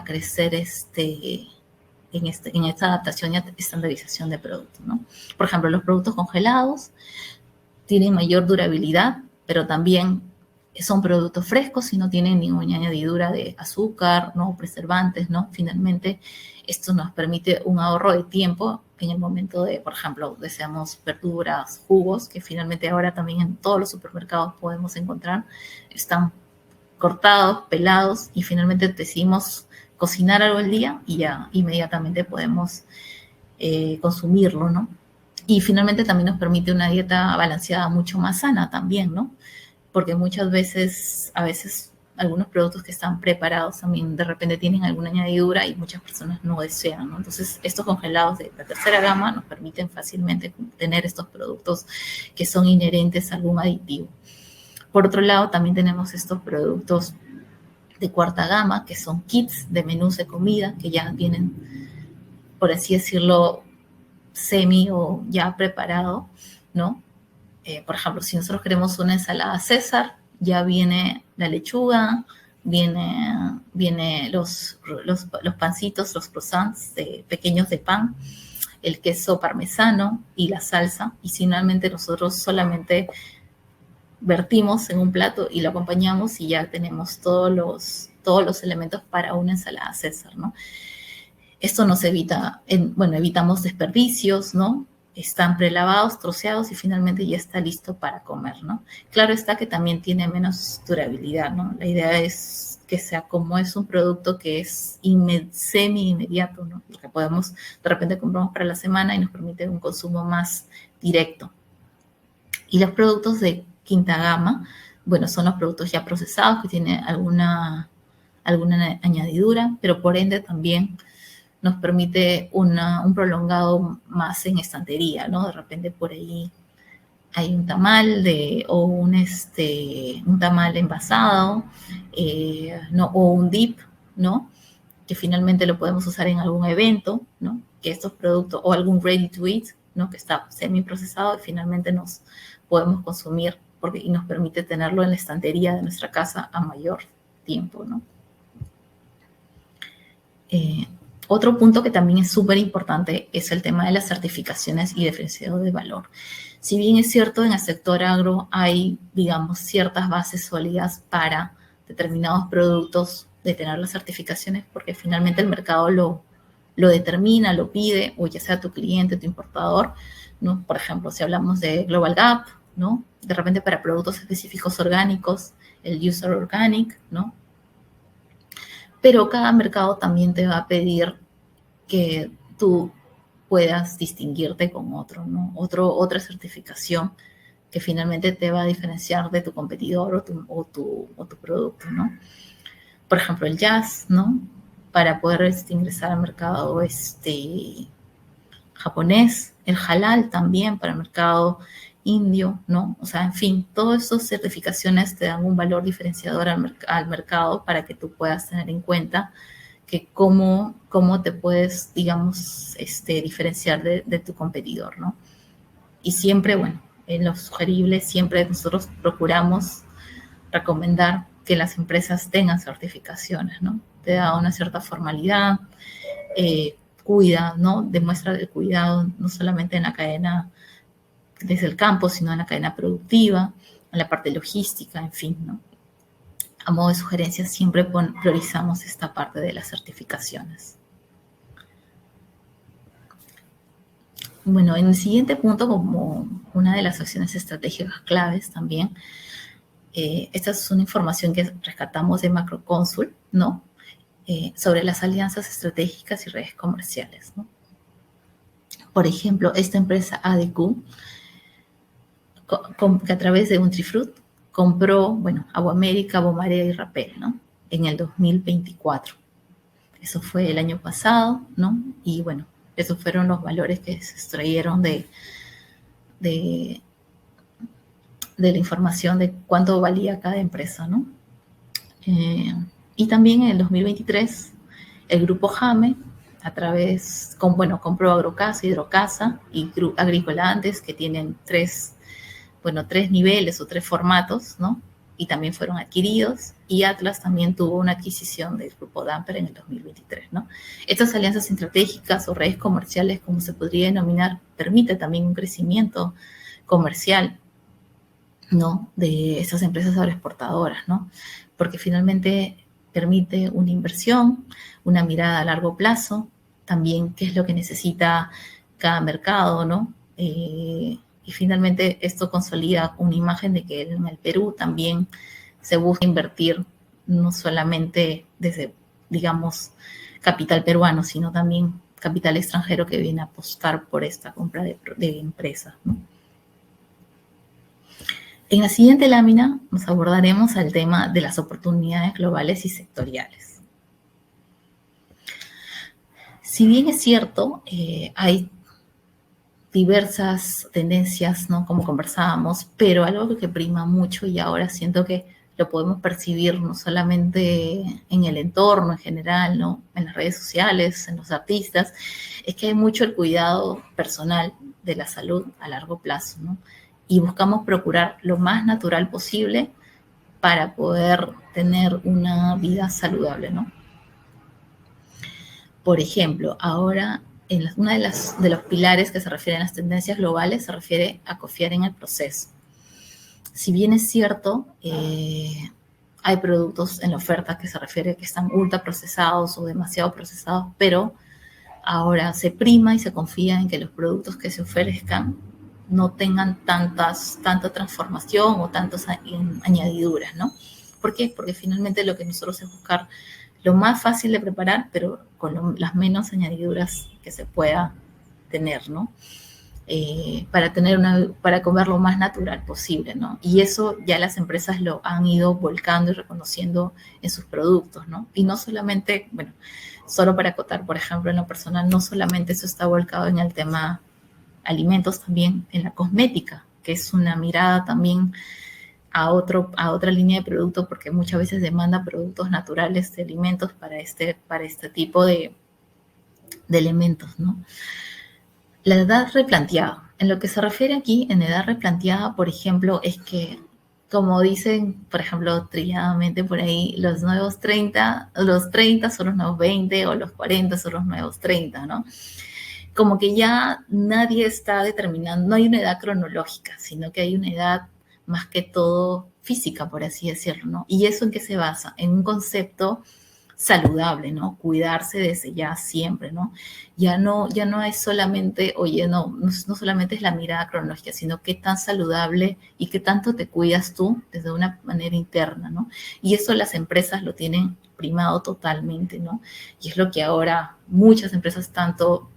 crecer en esta adaptación y estandarización de productos, ¿no? Por ejemplo, los productos congelados tienen mayor durabilidad, pero también son productos frescos y no tienen ninguna añadidura de azúcar, ¿no? Preservantes, ¿no? Finalmente, esto nos permite un ahorro de tiempo en el momento de, por ejemplo, deseamos verduras, jugos, que finalmente ahora también en todos los supermercados podemos encontrar, están cortados, pelados, y finalmente decidimos cocinar algo al día y ya inmediatamente podemos consumirlo, ¿no? Y finalmente también nos permite una dieta balanceada mucho más sana también, ¿no? Porque muchas veces, a veces, algunos productos que están preparados también de repente tienen alguna añadidura y muchas personas no desean, ¿no? Entonces, estos congelados de la tercera gama nos permiten fácilmente tener estos productos que son inherentes a algún aditivo. Por otro lado, también tenemos estos productos de cuarta gama, que son kits de menús de comida, que ya vienen, por así decirlo, semi o ya preparado, ¿no? Por ejemplo, si nosotros queremos una ensalada César, ya viene la lechuga, viene los pancitos, los croissants pequeños de pan, el queso parmesano y la salsa, y finalmente nosotros solamente vertimos en un plato y lo acompañamos y ya tenemos todos los elementos para una ensalada César, ¿no? Esto nos evita, evitamos desperdicios, ¿no? Están prelavados, troceados y finalmente ya está listo para comer, ¿no? Claro está que también tiene menos durabilidad, ¿no? La idea es que sea como es un producto que es semi-inmediato, ¿no? Porque podemos, de repente compramos para la semana y nos permite un consumo más directo. Y los productos de quinta gama, bueno, son los productos ya procesados que tienen alguna añadidura, pero por ende también nos permite un prolongado más en estantería, ¿no? De repente por ahí hay un tamal o un tamal envasado, ¿no? O un dip, ¿no? Que finalmente lo podemos usar en algún evento, ¿no? Que estos productos, o algún ready to eat, ¿no? Que está semi-procesado y finalmente nos podemos consumir y nos permite tenerlo en la estantería de nuestra casa a mayor tiempo, ¿no? Otro punto que también es súper importante es el tema de las certificaciones y diferenciado de valor. Si bien es cierto, en el sector agro hay, digamos, ciertas bases sólidas para determinados productos de tener las certificaciones, porque finalmente el mercado lo determina, lo pide, o ya sea tu cliente, tu importador, ¿no? Por ejemplo, si hablamos de Global Gap, ¿no? De repente para productos específicos orgánicos, el User Organic, ¿no? Pero cada mercado también te va a pedir que tú puedas distinguirte con otro, ¿no? Otra certificación que finalmente te va a diferenciar de tu competidor o tu producto, ¿no? Por ejemplo, el jazz, ¿no? Para poder ingresar al mercado japonés, el halal también para el mercado indio, ¿no? O sea, en fin, todas esas certificaciones te dan un valor diferenciador al mercado para que tú puedas tener en cuenta que cómo te puedes, digamos, diferenciar de tu competidor, ¿no? Y siempre, bueno, en lo sugerible, siempre nosotros procuramos recomendar que las empresas tengan certificaciones, ¿no? Te da una cierta formalidad, cuida, ¿no? Demuestra el cuidado no solamente en la cadena desde el campo, sino en la cadena productiva, en la parte logística, en fin, ¿no? A modo de sugerencia, siempre priorizamos esta parte de las certificaciones. Bueno, en el siguiente punto, como una de las acciones estratégicas claves también, esta es una información que rescatamos de Macroconsul, ¿no? Sobre las alianzas estratégicas y redes comerciales, ¿no? Por ejemplo, esta empresa ADQ, que a través de Nutrifruit compró, bueno, Aguamérica, Bomarea y Rapel, ¿no? En el 2024. Eso fue el año pasado, ¿no? Y bueno, esos fueron los valores que se extrayeron de la información de cuánto valía cada empresa, ¿no? Y también en el 2023, el grupo Jame, compró Agrocasa, Hidrocasa y Agricolandes, que tienen tres niveles o tres formatos, ¿no? Y también fueron adquiridos, y Atlas también tuvo una adquisición del grupo Damper en el 2023, ¿no? Estas alianzas estratégicas o redes comerciales, como se podría denominar, permite también un crecimiento comercial ¿no? De estas empresas agroexportadoras, ¿no? Porque finalmente permite una inversión, una mirada a largo plazo, también qué es lo que necesita cada mercado, ¿no? Y finalmente esto consolida una imagen de que en el Perú también se busca invertir no solamente desde, digamos, capital peruano, sino también capital extranjero que viene a apostar por esta compra de empresas, ¿no? En la siguiente lámina nos abordaremos el tema de las oportunidades globales y sectoriales. Si bien es cierto, hay diversas tendencias, ¿no? Como conversábamos, pero algo que prima mucho y ahora siento que lo podemos percibir no solamente en el entorno en general, ¿no? En las redes sociales, en los artistas, es que hay mucho el cuidado personal de la salud a largo plazo, ¿no? Y buscamos procurar lo más natural posible para poder tener una vida saludable, ¿no? Por ejemplo, ahora una de los pilares que se refieren a las tendencias globales se refiere a confiar en el proceso. Si bien es cierto, hay productos en la oferta que se refiere que están ultra procesados o demasiado procesados, pero ahora se prima y se confía en que los productos que se ofrezcan no tengan tanta transformación o tantas añadiduras, ¿no? ¿Por qué? Porque finalmente lo que nosotros es buscar lo más fácil de preparar, pero con las menos añadiduras que se pueda tener, ¿no? Para comer lo más natural posible, ¿no? Y eso ya las empresas lo han ido volcando y reconociendo en sus productos, ¿no? Y no solamente, bueno, solo para acotar, por ejemplo, en lo personal, no solamente eso está volcado en el tema alimentos, también en la cosmética, que es una mirada también a otra línea de productos, porque muchas veces demanda productos naturales de alimentos para este tipo de elementos, ¿no? La edad replanteada. En lo que se refiere aquí, en edad replanteada, por ejemplo, es que, como dicen, por ejemplo, trilladamente por ahí, los 30 son los nuevos 20 o los 40 son los nuevos 30, ¿no? Como que ya nadie está determinando, no hay una edad cronológica, sino que hay una edad más que todo física, por así decirlo, ¿no? ¿Y eso en qué se basa? En un concepto saludable, ¿no? Cuidarse desde ya siempre, ¿no? Ya no es solamente, oye, no solamente es la mirada cronológica, sino qué tan saludable y qué tanto te cuidas tú desde una manera interna, ¿no? Y eso las empresas lo tienen primado totalmente, ¿no? Y es lo que ahora muchas empresas, tanto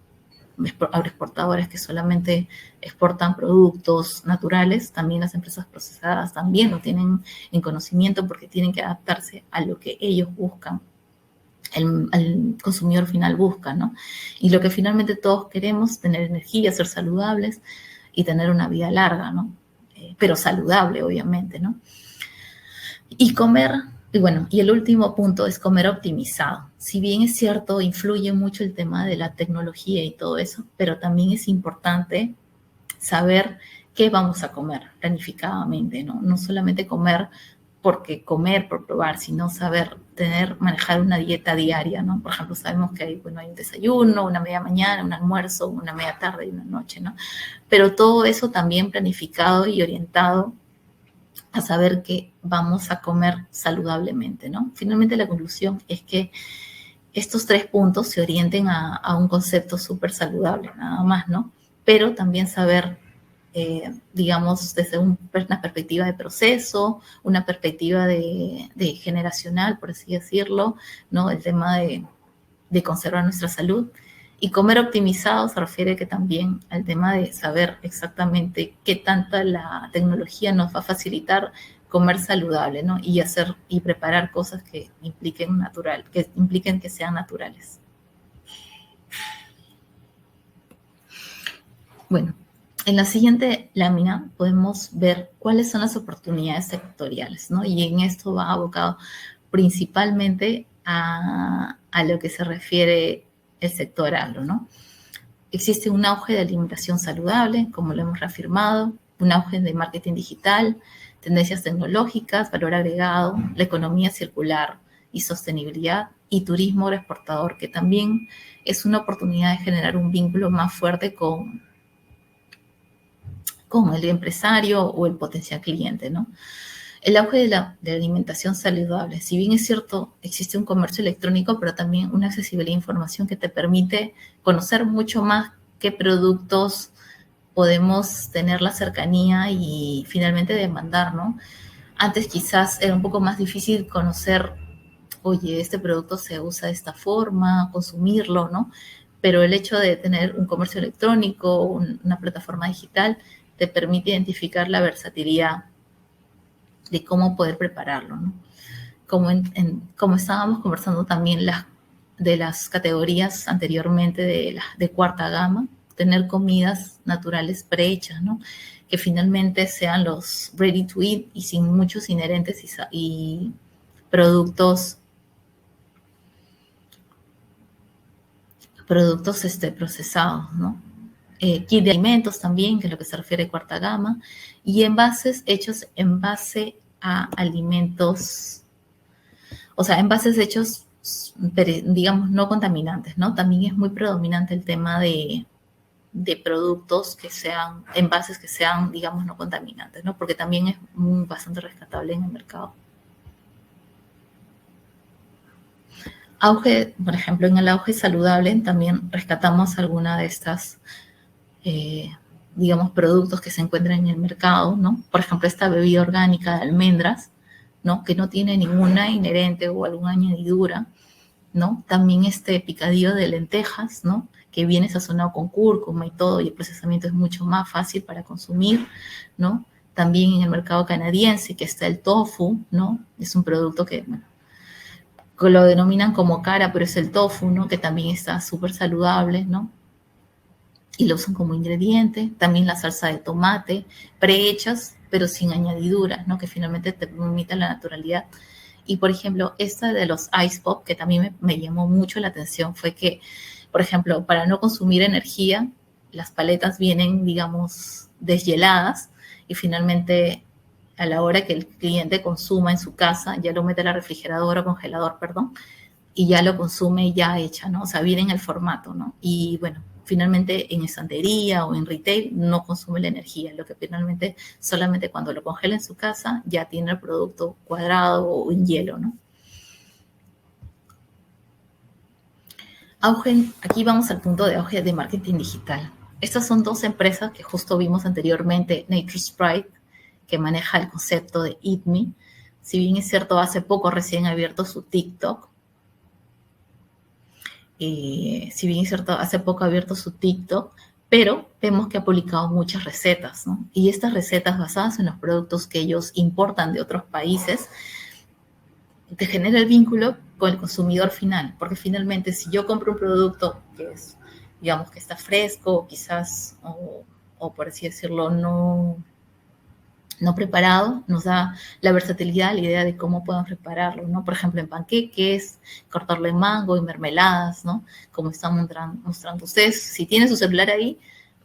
agroexportadoras que solamente exportan productos naturales, también las empresas procesadas también lo tienen en conocimiento porque tienen que adaptarse a lo que ellos buscan, el consumidor final busca, ¿no? Y lo que finalmente todos queremos, tener energía, ser saludables y tener una vida larga, ¿no? Pero saludable, obviamente, ¿no? Y comer, y bueno, y el último punto es comer optimizado. Si bien es cierto, influye mucho el tema de la tecnología y todo eso, pero también es importante saber qué vamos a comer planificadamente, ¿no? No solamente comer porque comer por probar, sino saber manejar una dieta diaria, ¿no? Por ejemplo, sabemos que hay, bueno, hay un desayuno, una media mañana, un almuerzo, una media tarde y una noche, ¿no? Pero todo eso también planificado y orientado a saber que vamos a comer saludablemente, ¿no? Finalmente la conclusión es que estos 3 puntos se orienten a un concepto súper saludable, nada más, ¿no? Pero también saber, digamos, desde una perspectiva de proceso, una perspectiva de generacional, por así decirlo, ¿no? El tema de conservar nuestra salud. Y comer optimizado se refiere que también al tema de saber exactamente qué tanta la tecnología nos va a facilitar comer saludable, ¿no? Y hacer y preparar cosas que impliquen que sean naturales. Bueno, en la siguiente lámina podemos ver cuáles son las oportunidades sectoriales, ¿no? Y en esto va abocado principalmente a lo que se refiere el sector agro, ¿no? Existe un auge de alimentación saludable, como lo hemos reafirmado, un auge de marketing digital, tendencias tecnológicas, valor agregado, la economía circular y sostenibilidad y turismo exportador, que también es una oportunidad de generar un vínculo más fuerte con el empresario o el potencial cliente, ¿no? El auge de la alimentación saludable. Si bien es cierto, existe un comercio electrónico, pero también una accesibilidad de información que te permite conocer mucho más qué productos podemos tener la cercanía y finalmente demandar, ¿no? Antes quizás era un poco más difícil conocer, oye, este producto se usa de esta forma, consumirlo, ¿no? Pero el hecho de tener un comercio electrónico, una plataforma digital, te permite identificar la versatilidad de cómo poder prepararlo, ¿no? Como estábamos conversando también de las categorías anteriormente de cuarta gama, tener comidas naturales prehechas, ¿no? Que finalmente sean los ready to eat y sin muchos inherentes y productos procesados, ¿no? Kit de alimentos también, que es lo que se refiere a cuarta gama, y envases hechos en base a alimentos, o sea, envases hechos, digamos, no contaminantes, ¿no? También es muy predominante el tema de productos que sean, envases que sean, digamos, no contaminantes, ¿no? Porque también es bastante rescatable en el mercado. Auge, por ejemplo, en el auge saludable también rescatamos alguna de estas, eh, digamos, productos que se encuentran en el mercado, ¿no? Por ejemplo, esta bebida orgánica de almendras, ¿no? Que no tiene ninguna inherente o alguna añadidura, ¿no? También este picadillo de lentejas, ¿no? Que viene sazonado con cúrcuma y todo, y el procesamiento es mucho más fácil para consumir, ¿no? También en el mercado canadiense, que está el tofu, ¿no? Es un producto que, bueno, lo denominan como cara, pero es el tofu, ¿no? Que también está súper saludable, ¿no? Y lo usan como ingrediente. También la salsa de tomate, prehechas, pero sin añadiduras, ¿no? Que finalmente te permiten la naturalidad. Y, por ejemplo, esta de los Ice Pop, que también me llamó mucho la atención, fue que, por ejemplo, para no consumir energía, las paletas vienen, digamos, deshieladas y finalmente a la hora que el cliente consuma en su casa, ya lo mete a la refrigeradora o congelador, perdón, y ya lo consume ya hecha, ¿no? O sea, viene en el formato, ¿no? Y bueno, finalmente en estantería o en retail no consume la energía, lo que finalmente solamente cuando lo congela en su casa ya tiene el producto cuadrado o en hielo, ¿no? Auge, aquí vamos al punto de auge de marketing digital. Estas son dos empresas que justo vimos anteriormente, Nature Sprite, que maneja el concepto de Eat Me. Si bien es cierto, hace poco recién ha abierto su TikTok, si bien es cierto, hace poco ha abierto su TikTok, pero vemos que ha publicado muchas recetas, ¿no? Y estas recetas basadas en los productos que ellos importan de otros países, te genera el vínculo con el consumidor final, porque finalmente si yo compro un producto que es, digamos, que está fresco, quizás, o por así decirlo, no preparado, nos da la versatilidad, la idea de cómo podemos prepararlo, ¿no? Por ejemplo, en panqueques, cortarlo en mango, en mermeladas, ¿no? Como están mostrando ustedes. Si tienen su celular ahí,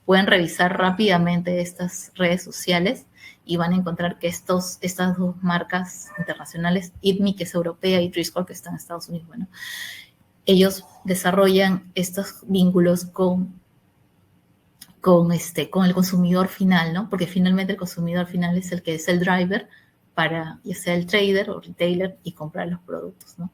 pueden revisar rápidamente estas redes sociales y van a encontrar que estas dos marcas internacionales, Eat Me, que es europea, y Triscore, que está en Estados Unidos, bueno, ellos desarrollan estos vínculos con el consumidor final, ¿no? Porque finalmente el consumidor final es el que es el driver para, ya sea el trader o retailer, y comprar los productos, ¿no?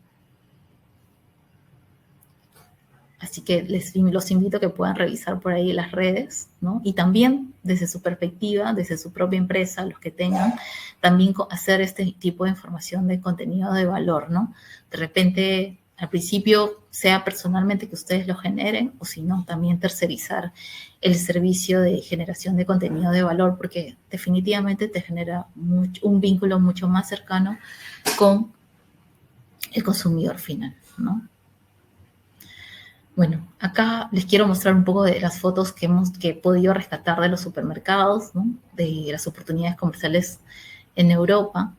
Así que los invito a que puedan revisar por ahí las redes, ¿no? Y también desde su perspectiva, desde su propia empresa, los que tengan, también hacer este tipo de información de contenido de valor, ¿no? De repente, al principio, sea personalmente que ustedes lo generen, o si no, también tercerizar el servicio de generación de contenido de valor, porque definitivamente te genera un vínculo mucho más cercano con el consumidor final, ¿no? Bueno, acá les quiero mostrar un poco de las fotos que he podido rescatar de los supermercados, ¿no? De las oportunidades comerciales en Europa.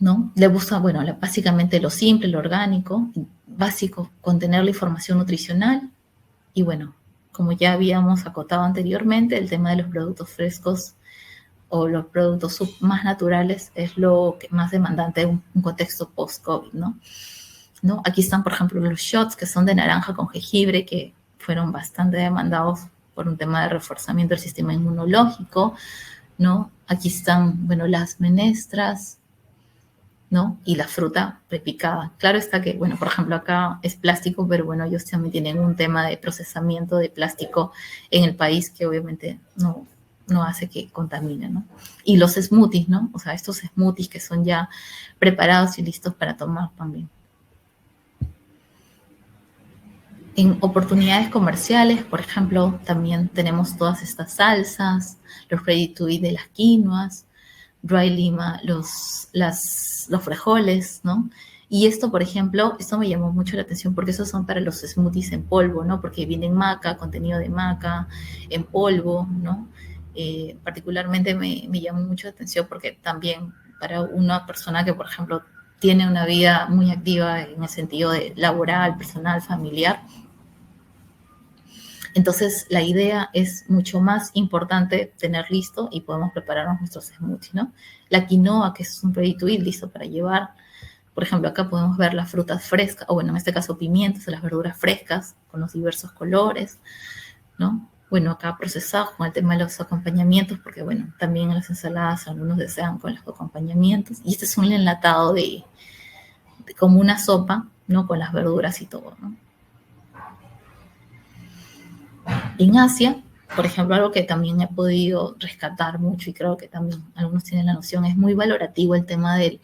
¿No? Le gusta, bueno, básicamente lo simple, lo orgánico, básico, contener la información nutricional y bueno, como ya habíamos acotado anteriormente, el tema de los productos frescos o los productos más naturales es lo que más demandante en un contexto post-COVID, ¿no? Aquí están, por ejemplo, los shots que son de naranja con jengibre, que fueron bastante demandados por un tema de reforzamiento del sistema inmunológico, ¿no? Aquí están, bueno, las menestras, ¿no? Y la fruta prepicada. Claro está que, bueno, por ejemplo, acá es plástico, pero bueno, ellos también tienen un tema de procesamiento de plástico en el país que obviamente no hace que contamine, ¿no? Y los smoothies, ¿no? O sea, estos smoothies que son ya preparados y listos para tomar también. En oportunidades comerciales, por ejemplo, también tenemos todas estas salsas, los ready to eat de las quinoas, dry lima, los frijoles, ¿no? Y esto, por ejemplo, esto me llamó mucho la atención porque esos son para los smoothies en polvo, ¿no? Porque vienen maca, contenido de maca, en polvo, ¿no? Particularmente me llamó mucho la atención porque también para una persona que, por ejemplo, tiene una vida muy activa en el sentido de laboral, personal, familiar, entonces, la idea es mucho más importante tener listo y podemos prepararnos nuestros smoothies, ¿no? La quinoa, que es un ready to eat, listo para llevar. Por ejemplo, acá podemos ver las frutas frescas, o bueno, en este caso pimientos, las verduras frescas con los diversos colores, ¿no? Bueno, acá procesados con el tema de los acompañamientos, porque bueno, también en las ensaladas algunos desean con los acompañamientos. Y este es un enlatado de como una sopa, ¿no? Con las verduras y todo, ¿no? En Asia, por ejemplo, algo que también he podido rescatar mucho y creo que también algunos tienen la noción, es muy valorativo el tema del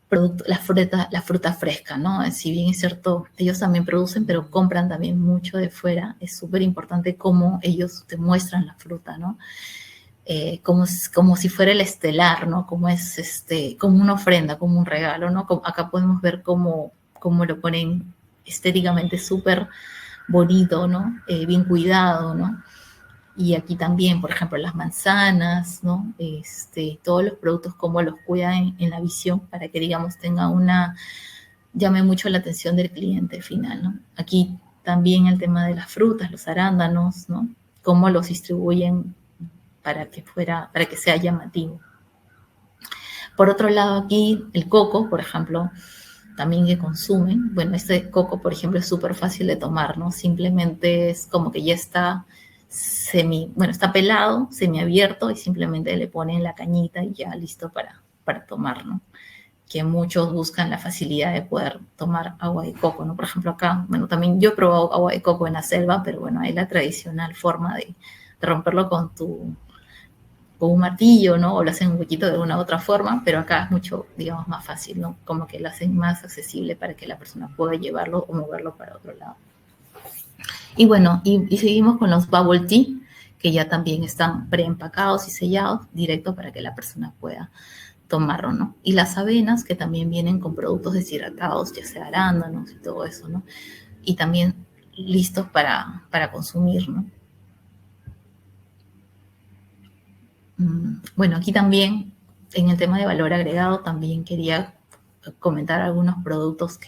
producto, la fruta fresca, ¿no? Si bien es cierto, ellos también producen, pero compran también mucho de fuera, es súper importante cómo ellos te muestran la fruta, ¿no? Como si fuera el estelar, ¿no? Como es como una ofrenda, como un regalo, ¿no? Acá podemos ver cómo lo ponen estéticamente súper bonito, ¿no? Bien cuidado, ¿no? Y aquí también, por ejemplo, las manzanas, ¿no? Todos los productos, cómo los cuidan en la visión para que, digamos, llame mucho la atención del cliente final, ¿no? Aquí también el tema de las frutas, los arándanos, ¿no? Cómo los distribuyen para que sea llamativo. Por otro lado, aquí el coco, por ejemplo, también que consumen. Bueno, este coco, por ejemplo, es súper fácil de tomar, ¿no? Simplemente es como que ya está está pelado, semiabierto y simplemente le ponen la cañita y ya listo para tomar, ¿no? Que muchos buscan la facilidad de poder tomar agua de coco, ¿no? Por ejemplo, acá, bueno, también yo he probado agua de coco en la selva, pero bueno, hay la tradicional forma de romperlo con un martillo, ¿no? O lo hacen un huequito de una u otra forma, pero acá es mucho, digamos, más fácil, ¿no? Como que lo hacen más accesible para que la persona pueda llevarlo o moverlo para otro lado. Y bueno, y seguimos con los bubble tea, que ya también están preempacados y sellados directo para que la persona pueda tomarlo, ¿no? Y las avenas, que también vienen con productos deshidratados, ya sea arándanos y todo eso, ¿no? Y también listos para consumir, ¿no? Bueno, aquí también, en el tema de valor agregado, también quería comentar algunos productos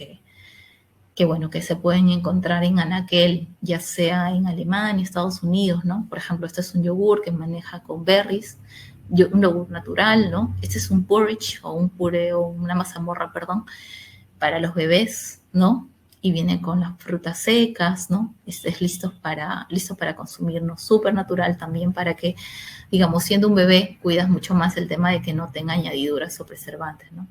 bueno, que se pueden encontrar en anaquel, ya sea en Alemania, Estados Unidos, ¿no? Por ejemplo, este es un yogur que maneja con berries, un yogur natural, ¿no? Este es un porridge o un puré o una mazamorra, perdón, para los bebés, ¿no? Y viene con las frutas secas, ¿no? Es listo para consumir, ¿no? Súper natural también para que, digamos, siendo un bebé, cuidas mucho más el tema de que no tenga añadiduras o preservantes, ¿no?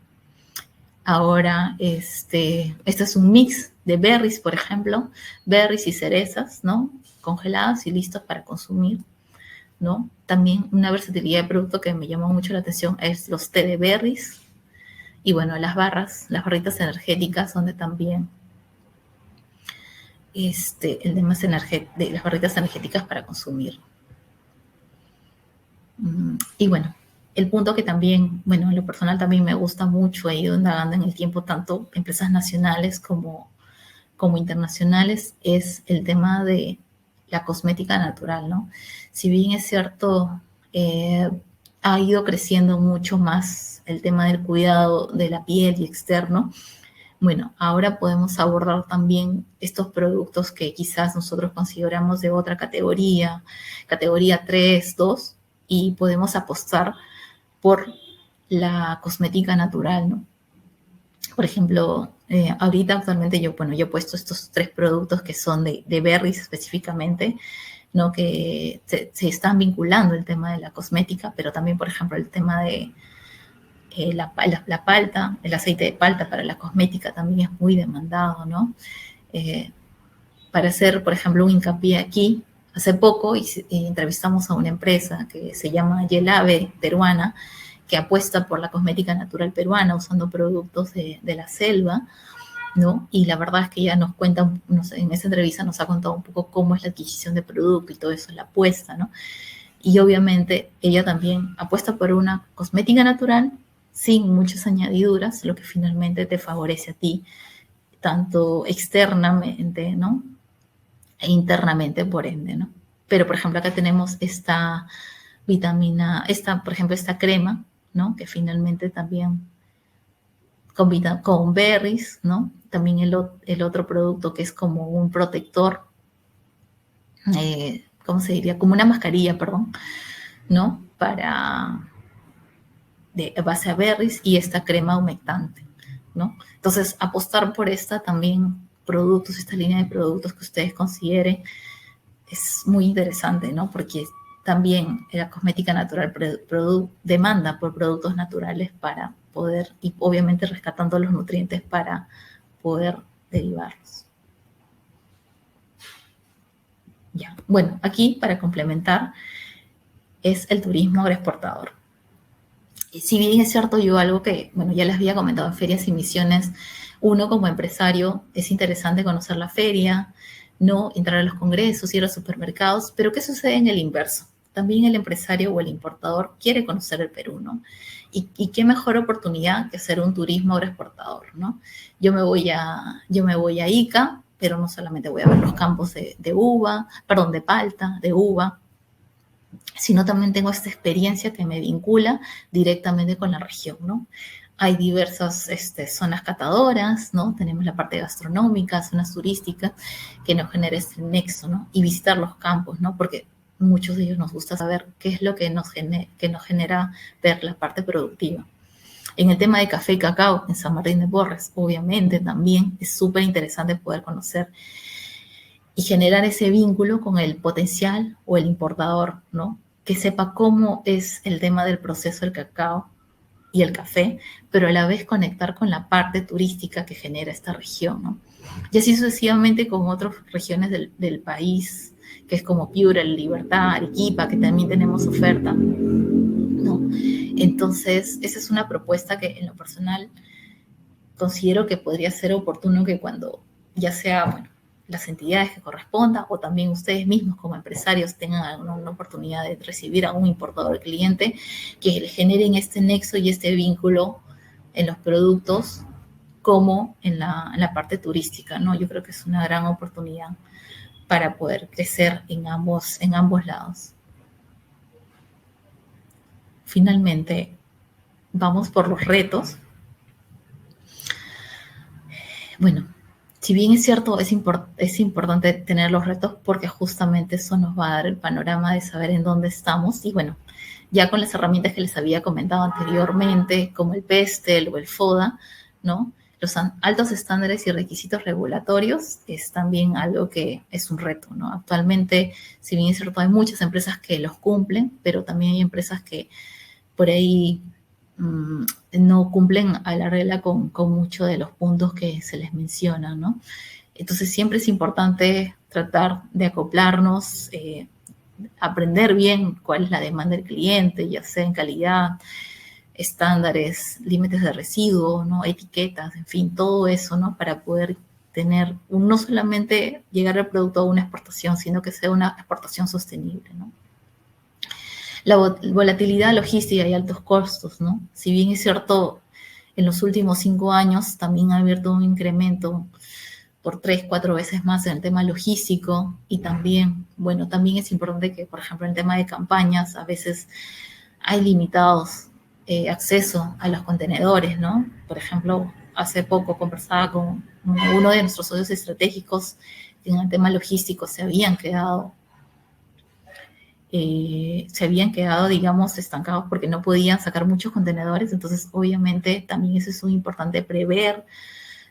Ahora, este es un mix de berries, por ejemplo, berries y cerezas, ¿no? Congeladas y listos para consumir, ¿no? También una versatilidad de producto que me llamó mucho la atención es los té de berries y, bueno, las barritas energéticas, donde también el tema de las barritas energéticas para consumir. Y bueno, el punto que también, bueno, en lo personal también me gusta mucho, he ido indagando en el tiempo, tanto empresas nacionales como internacionales, es el tema de la cosmética natural, ¿no? Si bien es cierto, ha ido creciendo mucho más el tema del cuidado de la piel y externo, bueno, ahora podemos abordar también estos productos que quizás nosotros consideramos de otra categoría 3, 2, y podemos apostar por la cosmética natural, ¿no? Por ejemplo, ahorita actualmente yo he puesto estos 3 productos que son de berries específicamente, ¿no? Que se están vinculando el tema de la cosmética, pero también, por ejemplo, el tema de la palta, el aceite de palta para la cosmética también es muy demandado, ¿no? Eh, para hacer, por ejemplo, un hincapié aquí, hace poco entrevistamos a una empresa que se llama Yelave peruana, que apuesta por la cosmética natural peruana usando productos de la selva, ¿no? Y la verdad es que ella nos cuenta, en esa entrevista nos ha contado un poco cómo es la adquisición de producto y todo eso, la apuesta, ¿no? Y obviamente ella también apuesta por una cosmética natural sin muchas añadiduras, lo que finalmente te favorece a ti, tanto externamente, ¿no? E internamente, por ende, ¿no? Pero, por ejemplo, acá tenemos esta vitamina, por ejemplo, esta crema, ¿no? Que finalmente también combina con berries, ¿no? También el otro producto que es como un protector, ¿cómo se diría? Como una mascarilla, perdón, ¿no? De base a berries y esta crema humectante, ¿no? Entonces, apostar por esta también productos, esta línea de productos que ustedes consideren es muy interesante, ¿no? Porque también la cosmética natural demanda por productos naturales para poder, y obviamente rescatando los nutrientes para poder derivarlos. Ya. Bueno, aquí para complementar es el turismo agroexportador. Si bien es cierto, yo algo que, bueno, ya les había comentado en ferias y misiones, uno como empresario es interesante conocer la feria, no entrar a los congresos, ir a los supermercados, pero ¿qué sucede en el inverso? También el empresario o el importador quiere conocer el Perú, ¿no? Y qué mejor oportunidad que hacer un turismo agroexportador, ¿no? Yo me voy a Ica, pero no solamente voy a ver los campos de uva, perdón, de palta, de uva, sino también tengo esta experiencia que me vincula directamente con la región, ¿no? Hay diversas zonas catadoras, ¿no? Tenemos la parte gastronómica, zonas turísticas, que nos genera este nexo, ¿no? Y visitar los campos, ¿no? Porque muchos de ellos nos gusta saber qué es lo que nos genera ver la parte productiva. En el tema de café y cacao, en San Martín de Porres, obviamente también es súper interesante poder conocer y generar ese vínculo con el potencial o el importador, ¿no? Que sepa cómo es el tema del proceso del cacao y el café, pero a la vez conectar con la parte turística que genera esta región, ¿no? Y así sucesivamente con otras regiones del país, que es como Piura, Libertad, Arequipa, que también tenemos oferta, ¿no? Entonces, esa es una propuesta que en lo personal considero que podría ser oportuno que cuando ya sea, bueno, las entidades que correspondan o también ustedes mismos como empresarios tengan una oportunidad de recibir a un importador cliente, que le generen este nexo y este vínculo en los productos como en la parte turística, ¿no? Yo creo que es una gran oportunidad para poder crecer en ambos lados. Finalmente, vamos por los retos. Bueno, si bien es cierto, es importante tener los retos porque justamente eso nos va a dar el panorama de saber en dónde estamos. Y bueno, ya con las herramientas que les había comentado anteriormente, como el PESTEL o el FODA, ¿no? Los altos estándares y requisitos regulatorios es también algo que es un reto, ¿no? Actualmente, si bien es cierto, hay muchas empresas que los cumplen, pero también hay empresas que por ahí no cumplen a la regla con muchos de los puntos que se les menciona, ¿no? Entonces siempre es importante tratar de acoplarnos, aprender bien cuál es la demanda del cliente, ya sea en calidad, estándares, límites de residuos, ¿no? Etiquetas, en fin, todo eso, ¿no? Para poder tener, no solamente llegar al producto a una exportación, sino que sea una exportación sostenible, ¿no? La volatilidad logística y altos costos, ¿no? Si bien es cierto, en los últimos 5 años también ha habido un incremento por 3, 4 veces más en el tema logístico y también, bueno, también es importante que, por ejemplo, en el tema de campañas, a veces hay limitados acceso a los contenedores, ¿no? Por ejemplo, hace poco conversaba con uno de nuestros socios estratégicos que en el tema logístico se habían quedado se habían quedado, digamos, estancados porque no podían sacar muchos contenedores. Entonces, obviamente, también eso es muy importante prever,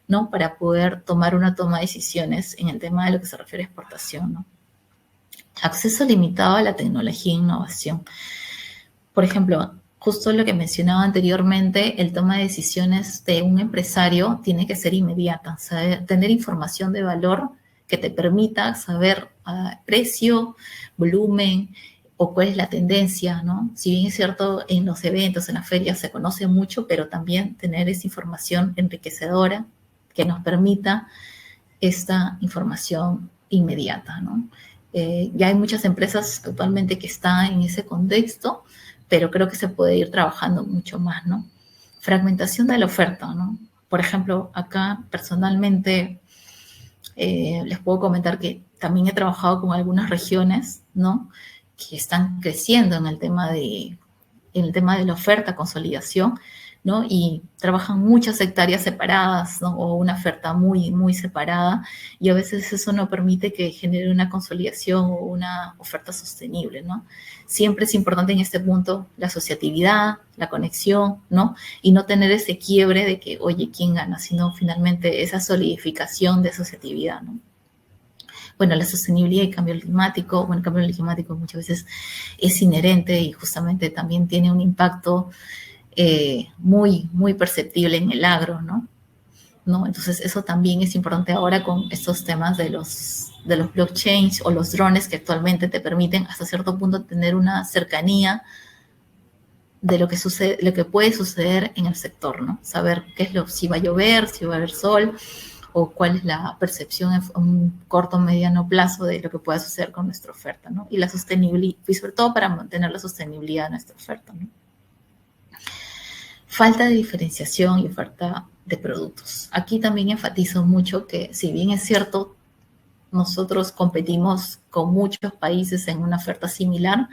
¿no? Para poder tomar una toma de decisiones en el tema de lo que se refiere a exportación, ¿no? Acceso limitado a la tecnología e innovación. Por ejemplo, justo lo que mencionaba anteriormente, el toma de decisiones de un empresario tiene que ser inmediata, tener información de valor que te permita saber precio, volumen o cuál es la tendencia, ¿no? Si bien es cierto, en los eventos, en las ferias se conoce mucho, pero también tener esa información enriquecedora que nos permita esta información inmediata, ¿no? Ya hay muchas empresas actualmente que están en ese contexto, pero creo que se puede ir trabajando mucho más, ¿no? Fragmentación de la oferta, ¿no? Por ejemplo, acá personalmente les puedo comentar que también he trabajado con algunas regiones, ¿no? Que están creciendo en el tema de la oferta, consolidación, ¿no? Y trabajan muchas hectáreas separadas, ¿no? O una oferta muy, muy separada, y a veces eso no permite que genere una consolidación o una oferta sostenible, ¿no? Siempre es importante en este punto la asociatividad, la conexión, ¿no? Y no tener ese quiebre de que, oye, ¿quién gana? Sino finalmente esa solidificación de asociatividad, ¿no? Bueno, la sostenibilidad y cambio climático, bueno, el cambio climático muchas veces es inherente y justamente también tiene un impacto muy, muy perceptible en el agro, ¿no? ¿No? Entonces, eso también es importante ahora con estos temas de los blockchains o los drones que actualmente te permiten hasta cierto punto tener una cercanía de lo que sucede, lo que puede suceder en el sector, ¿no? Saber qué es si va a llover, si va a haber sol, o cuál es la percepción en un corto o mediano plazo de lo que pueda suceder con nuestra oferta, ¿no? Y la sostenibilidad, y sobre todo para mantener la sostenibilidad de nuestra oferta, ¿no? Falta de diferenciación y oferta de productos. Aquí también enfatizo mucho que, si bien es cierto, nosotros competimos con muchos países en una oferta similar,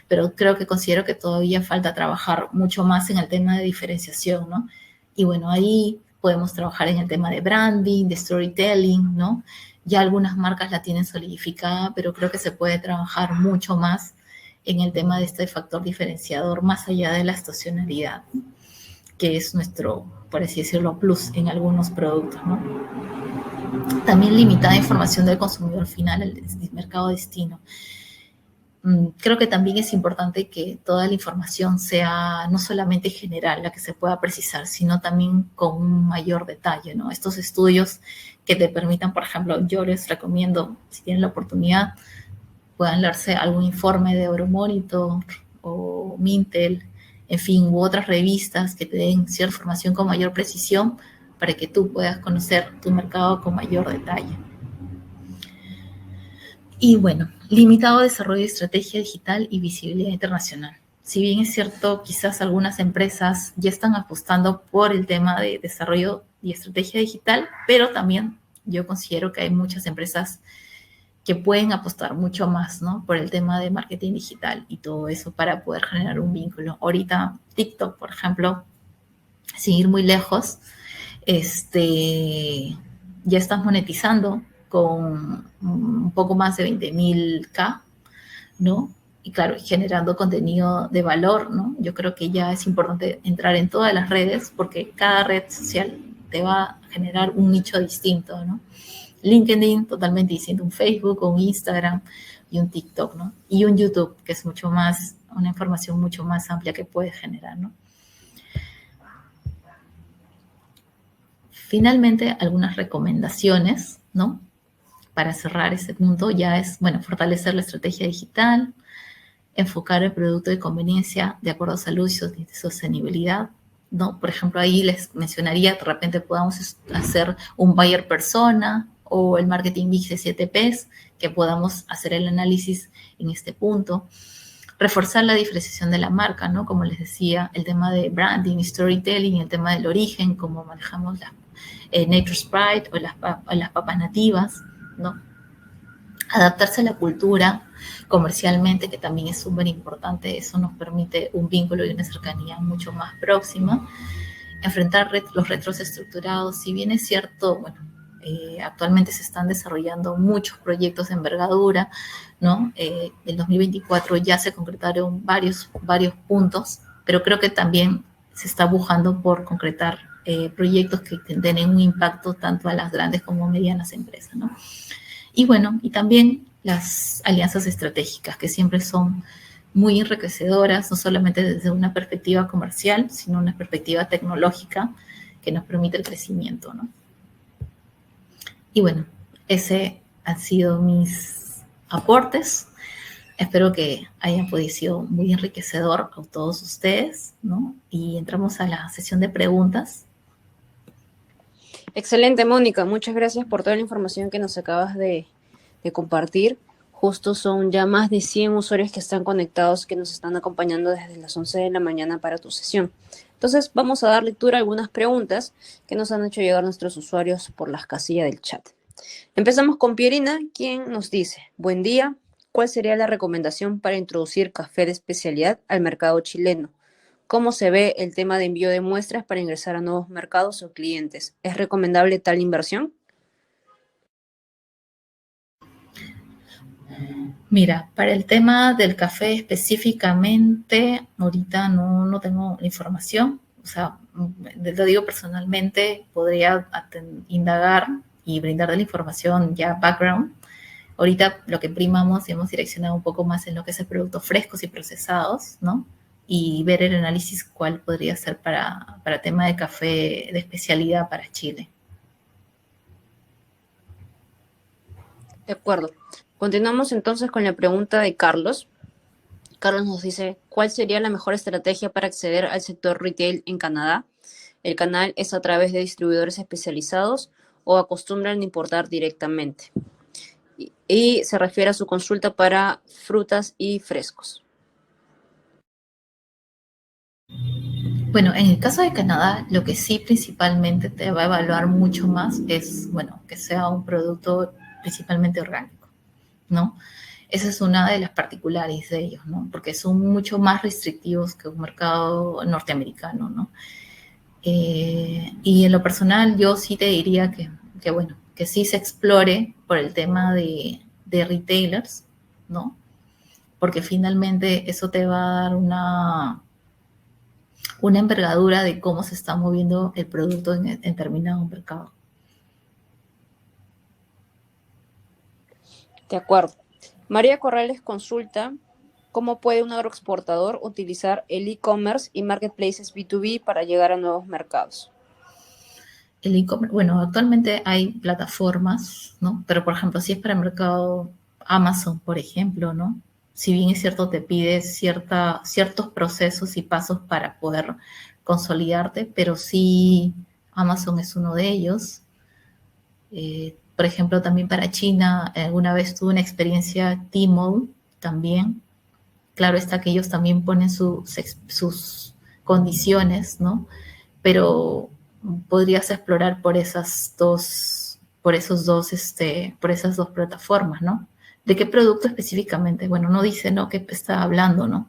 pero considero que todavía falta trabajar mucho más en el tema de diferenciación, ¿no? Y bueno, ahí podemos trabajar en el tema de branding, de storytelling, ¿no? Ya algunas marcas la tienen solidificada, pero creo que se puede trabajar mucho más en el tema de este factor diferenciador, más allá de la estacionalidad, que es nuestro, por así decirlo, plus en algunos productos, ¿no? También limitada información del consumidor final, el mercado destino. Creo que también es importante que toda la información sea no solamente general, la que se pueda precisar, sino también con un mayor detalle, ¿no? Estos estudios que te permitan, por ejemplo, yo les recomiendo, si tienen la oportunidad, puedan leerse algún informe de Euromonitor o Mintel, en fin, u otras revistas que te den cierta información con mayor precisión para que tú puedas conocer tu mercado con mayor detalle. Y bueno, limitado desarrollo de estrategia digital y visibilidad internacional. Si bien es cierto, quizás algunas empresas ya están apostando por el tema de desarrollo y estrategia digital, pero también yo considero que hay muchas empresas que pueden apostar mucho más, ¿no? Por el tema de marketing digital y todo eso para poder generar un vínculo. Ahorita TikTok, por ejemplo, sin ir muy lejos, ya estás monetizando con un poco más de 20,000K, ¿no? Y claro, generando contenido de valor, ¿no? Yo creo que ya es importante entrar en todas las redes porque cada red social te va a generar un nicho distinto, ¿no? LinkedIn, totalmente distinto, un Facebook, un Instagram y un TikTok, ¿no? Y un YouTube, que es mucho más, una información mucho más amplia que puedes generar, ¿no? Finalmente, algunas recomendaciones, ¿no? Para cerrar ese punto ya es, bueno, fortalecer la estrategia digital, enfocar el producto de conveniencia de acuerdo a salud y sostenibilidad, ¿no? Por ejemplo, ahí les mencionaría, de repente podamos hacer un buyer persona o el marketing mix de 7Ps, que podamos hacer el análisis en este punto. Reforzar la diferenciación de la marca, ¿no? Como les decía, el tema de branding, storytelling, el tema del origen, como manejamos la Nature's Pride o las papas nativas, ¿no? Adaptarse a la cultura comercialmente, que también es súper importante, eso nos permite un vínculo y una cercanía mucho más próxima. Enfrentar los retos estructurados, si bien es cierto, bueno, Actualmente se están desarrollando muchos proyectos de envergadura, ¿no? En 2024 ya se concretaron varios puntos, pero creo que también se está buscando por concretar proyectos que tienen un impacto tanto a las grandes como medianas empresas, ¿no? Y bueno, y también las alianzas estratégicas, que siempre son muy enriquecedoras, no solamente desde una perspectiva comercial, sino una perspectiva tecnológica que nos permite el crecimiento, ¿no? Y bueno, ese han sido mis aportes. Espero que hayan podido ser muy enriquecedor a todos ustedes, ¿no? Y entramos a la sesión de preguntas. Excelente, Mónica. Muchas gracias por toda la información que nos acabas de compartir. Justo son ya más de 100 usuarios que están conectados, que nos están acompañando desde las 11 de la mañana para tu sesión. Entonces, vamos a dar lectura a algunas preguntas que nos han hecho llegar nuestros usuarios por las casillas del chat. Empezamos con Pierina, quien nos dice: buen día, ¿cuál sería la recomendación para introducir café de especialidad al mercado chileno? ¿Cómo se ve el tema de envío de muestras para ingresar a nuevos mercados o clientes? ¿Es recomendable tal inversión? Mira, para el tema del café específicamente, ahorita no tengo información. O sea, lo digo personalmente, podría indagar y brindar la información ya background. Ahorita lo que primamos y hemos direccionado un poco más en lo que es el productos frescos y procesados, ¿no? Y ver el análisis cuál podría ser para tema de café de especialidad para Chile. De acuerdo. Continuamos entonces con la pregunta de Carlos. Carlos nos dice: ¿cuál sería la mejor estrategia para acceder al sector retail en Canadá? ¿El canal es a través de distribuidores especializados o acostumbran importar directamente? Y se refiere a su consulta para frutas y frescos. Bueno, en el caso de Canadá, lo que sí principalmente te va a evaluar mucho más es, bueno, que sea un producto principalmente orgánico, ¿no? Esa es una de las particulares de ellos, ¿no? Porque son mucho más restrictivos que un mercado norteamericano, ¿no? Y en lo personal, yo sí te diría que, bueno, que sí se explore por el tema de retailers, ¿no? Porque finalmente eso te va a dar una envergadura de cómo se está moviendo el producto en determinado mercado. De acuerdo. María Corrales consulta: ¿cómo puede un agroexportador utilizar el e-commerce y marketplaces B2B para llegar a nuevos mercados? El e-commerce, bueno, actualmente hay plataformas, ¿no? Pero, por ejemplo, si es para el mercado Amazon, por ejemplo, ¿no? Si bien es cierto, te pide ciertos procesos y pasos para poder consolidarte, pero sí Amazon es uno de ellos. Por ejemplo, también para China, alguna vez tuve una experiencia Tmall también. Claro está que ellos también ponen sus condiciones, ¿no? Pero podrías explorar por esas dos plataformas, ¿no? ¿De qué producto específicamente? Bueno, no dice, ¿no? ¿Qué está hablando, no?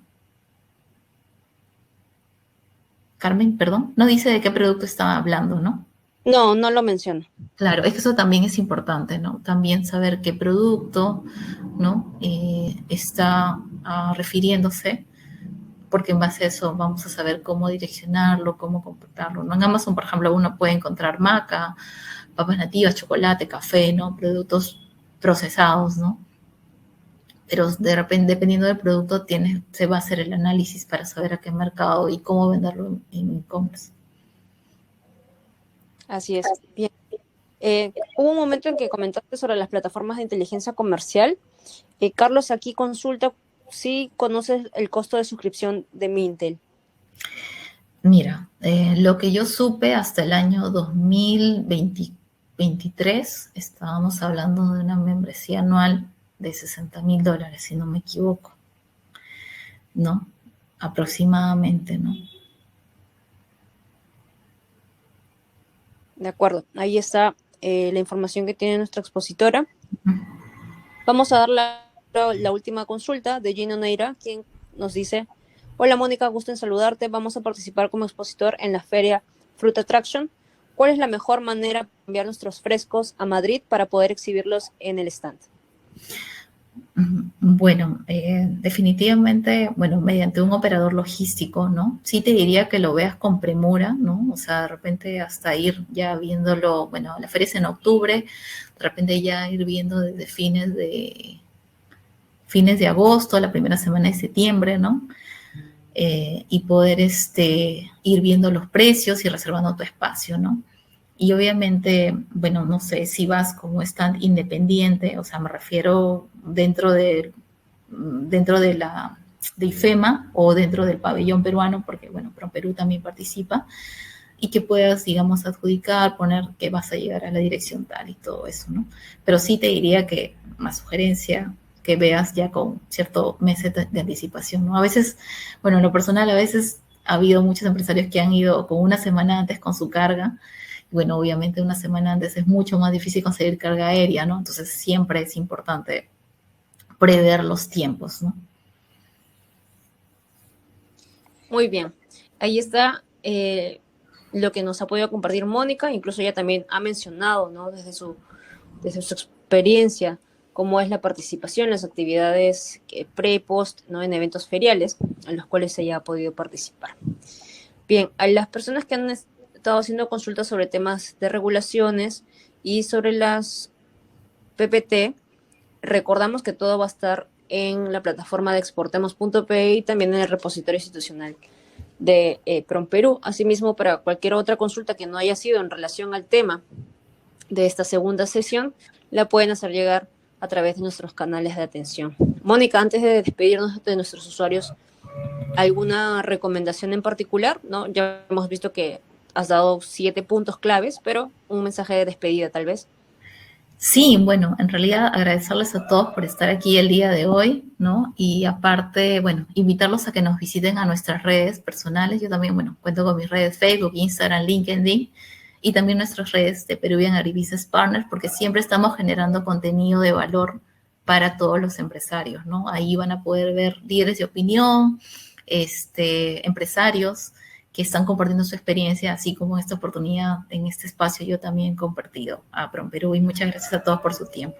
Carmen, perdón, no dice de qué producto está hablando, ¿no? No, no lo menciono. Claro, es que eso también es importante, ¿no? También saber qué producto, ¿no? Está refiriéndose, porque en base a eso vamos a saber cómo direccionarlo, cómo comportarlo, ¿no? En Amazon, por ejemplo, uno puede encontrar maca, papas nativas, chocolate, café, ¿no? Productos procesados, ¿no? Pero de repente, dependiendo del producto, se va a hacer el análisis para saber a qué mercado y cómo venderlo en e-commerce. Así es. Bien. Hubo un momento en que comentaste sobre las plataformas de inteligencia comercial. Carlos aquí consulta si conoces el costo de suscripción de Mintel. Mira, lo que yo supe hasta el año 2023, estábamos hablando de una membresía anual de $60,000, si no me equivoco, ¿no? Aproximadamente, ¿no? De acuerdo, ahí está la información que tiene nuestra expositora. Vamos a dar la última consulta de Gino Neira, quien nos dice: hola Mónica, gusto en saludarte. Vamos a participar como expositor en la feria Fruit Attraction. ¿Cuál es la mejor manera de enviar nuestros frescos a Madrid para poder exhibirlos en el stand? Bueno, definitivamente, bueno, mediante un operador logístico, ¿no? Sí te diría que lo veas con premura, ¿no? O sea, de repente hasta ir ya viéndolo, bueno, la feria es en octubre, de repente ya ir viendo desde fines de agosto, la primera semana de septiembre, ¿no? Y poder ir viendo los precios y reservando tu espacio, ¿no? Y obviamente, bueno, no sé si vas como stand independiente, o sea, me refiero dentro de la de IFEMA o dentro del pabellón peruano, porque bueno, ProPerú también participa, y que puedas, digamos, adjudicar, poner que vas a llegar a la dirección tal y todo eso, ¿no? Pero sí te diría que, más sugerencia, que veas ya con cierto mes de anticipación, ¿no? A veces, bueno, en lo personal, a veces ha habido muchos empresarios que han ido con una semana antes con su carga. Bueno, obviamente una semana antes es mucho más difícil conseguir carga aérea, ¿no? Entonces siempre es importante prever los tiempos, ¿no? Muy bien. Ahí está lo que nos ha podido compartir Mónica. Incluso ella también ha mencionado, ¿no? Desde su experiencia, cómo es la participación en las actividades pre-post, ¿no? En eventos feriales en los cuales ella ha podido participar. Bien, a las personas que han estado haciendo consultas sobre temas de regulaciones y sobre las PPT, recordamos que todo va a estar en la plataforma de exportemos.pe y también en el repositorio institucional de PROMPERÚ. Asimismo, para cualquier otra consulta que no haya sido en relación al tema de esta segunda sesión, la pueden hacer llegar a través de nuestros canales de atención. Mónica, antes de despedirnos de nuestros usuarios, ¿alguna recomendación en particular? ¿No? Ya hemos visto que has dado 7 puntos claves, pero un mensaje de despedida tal vez. Sí, bueno, en realidad agradecerles a todos por estar aquí el día de hoy, ¿no? Y aparte, bueno, invitarlos a que nos visiten a nuestras redes personales. Yo también, bueno, cuento con mis redes Facebook, Instagram, LinkedIn y también nuestras redes de Peruvian Agribusiness Partners, porque siempre estamos generando contenido de valor para todos los empresarios, ¿no? Ahí van a poder ver líderes de opinión, empresarios que están compartiendo su experiencia, así como esta oportunidad en este espacio yo también he compartido a PROMPERÚ, y muchas gracias a todos por su tiempo.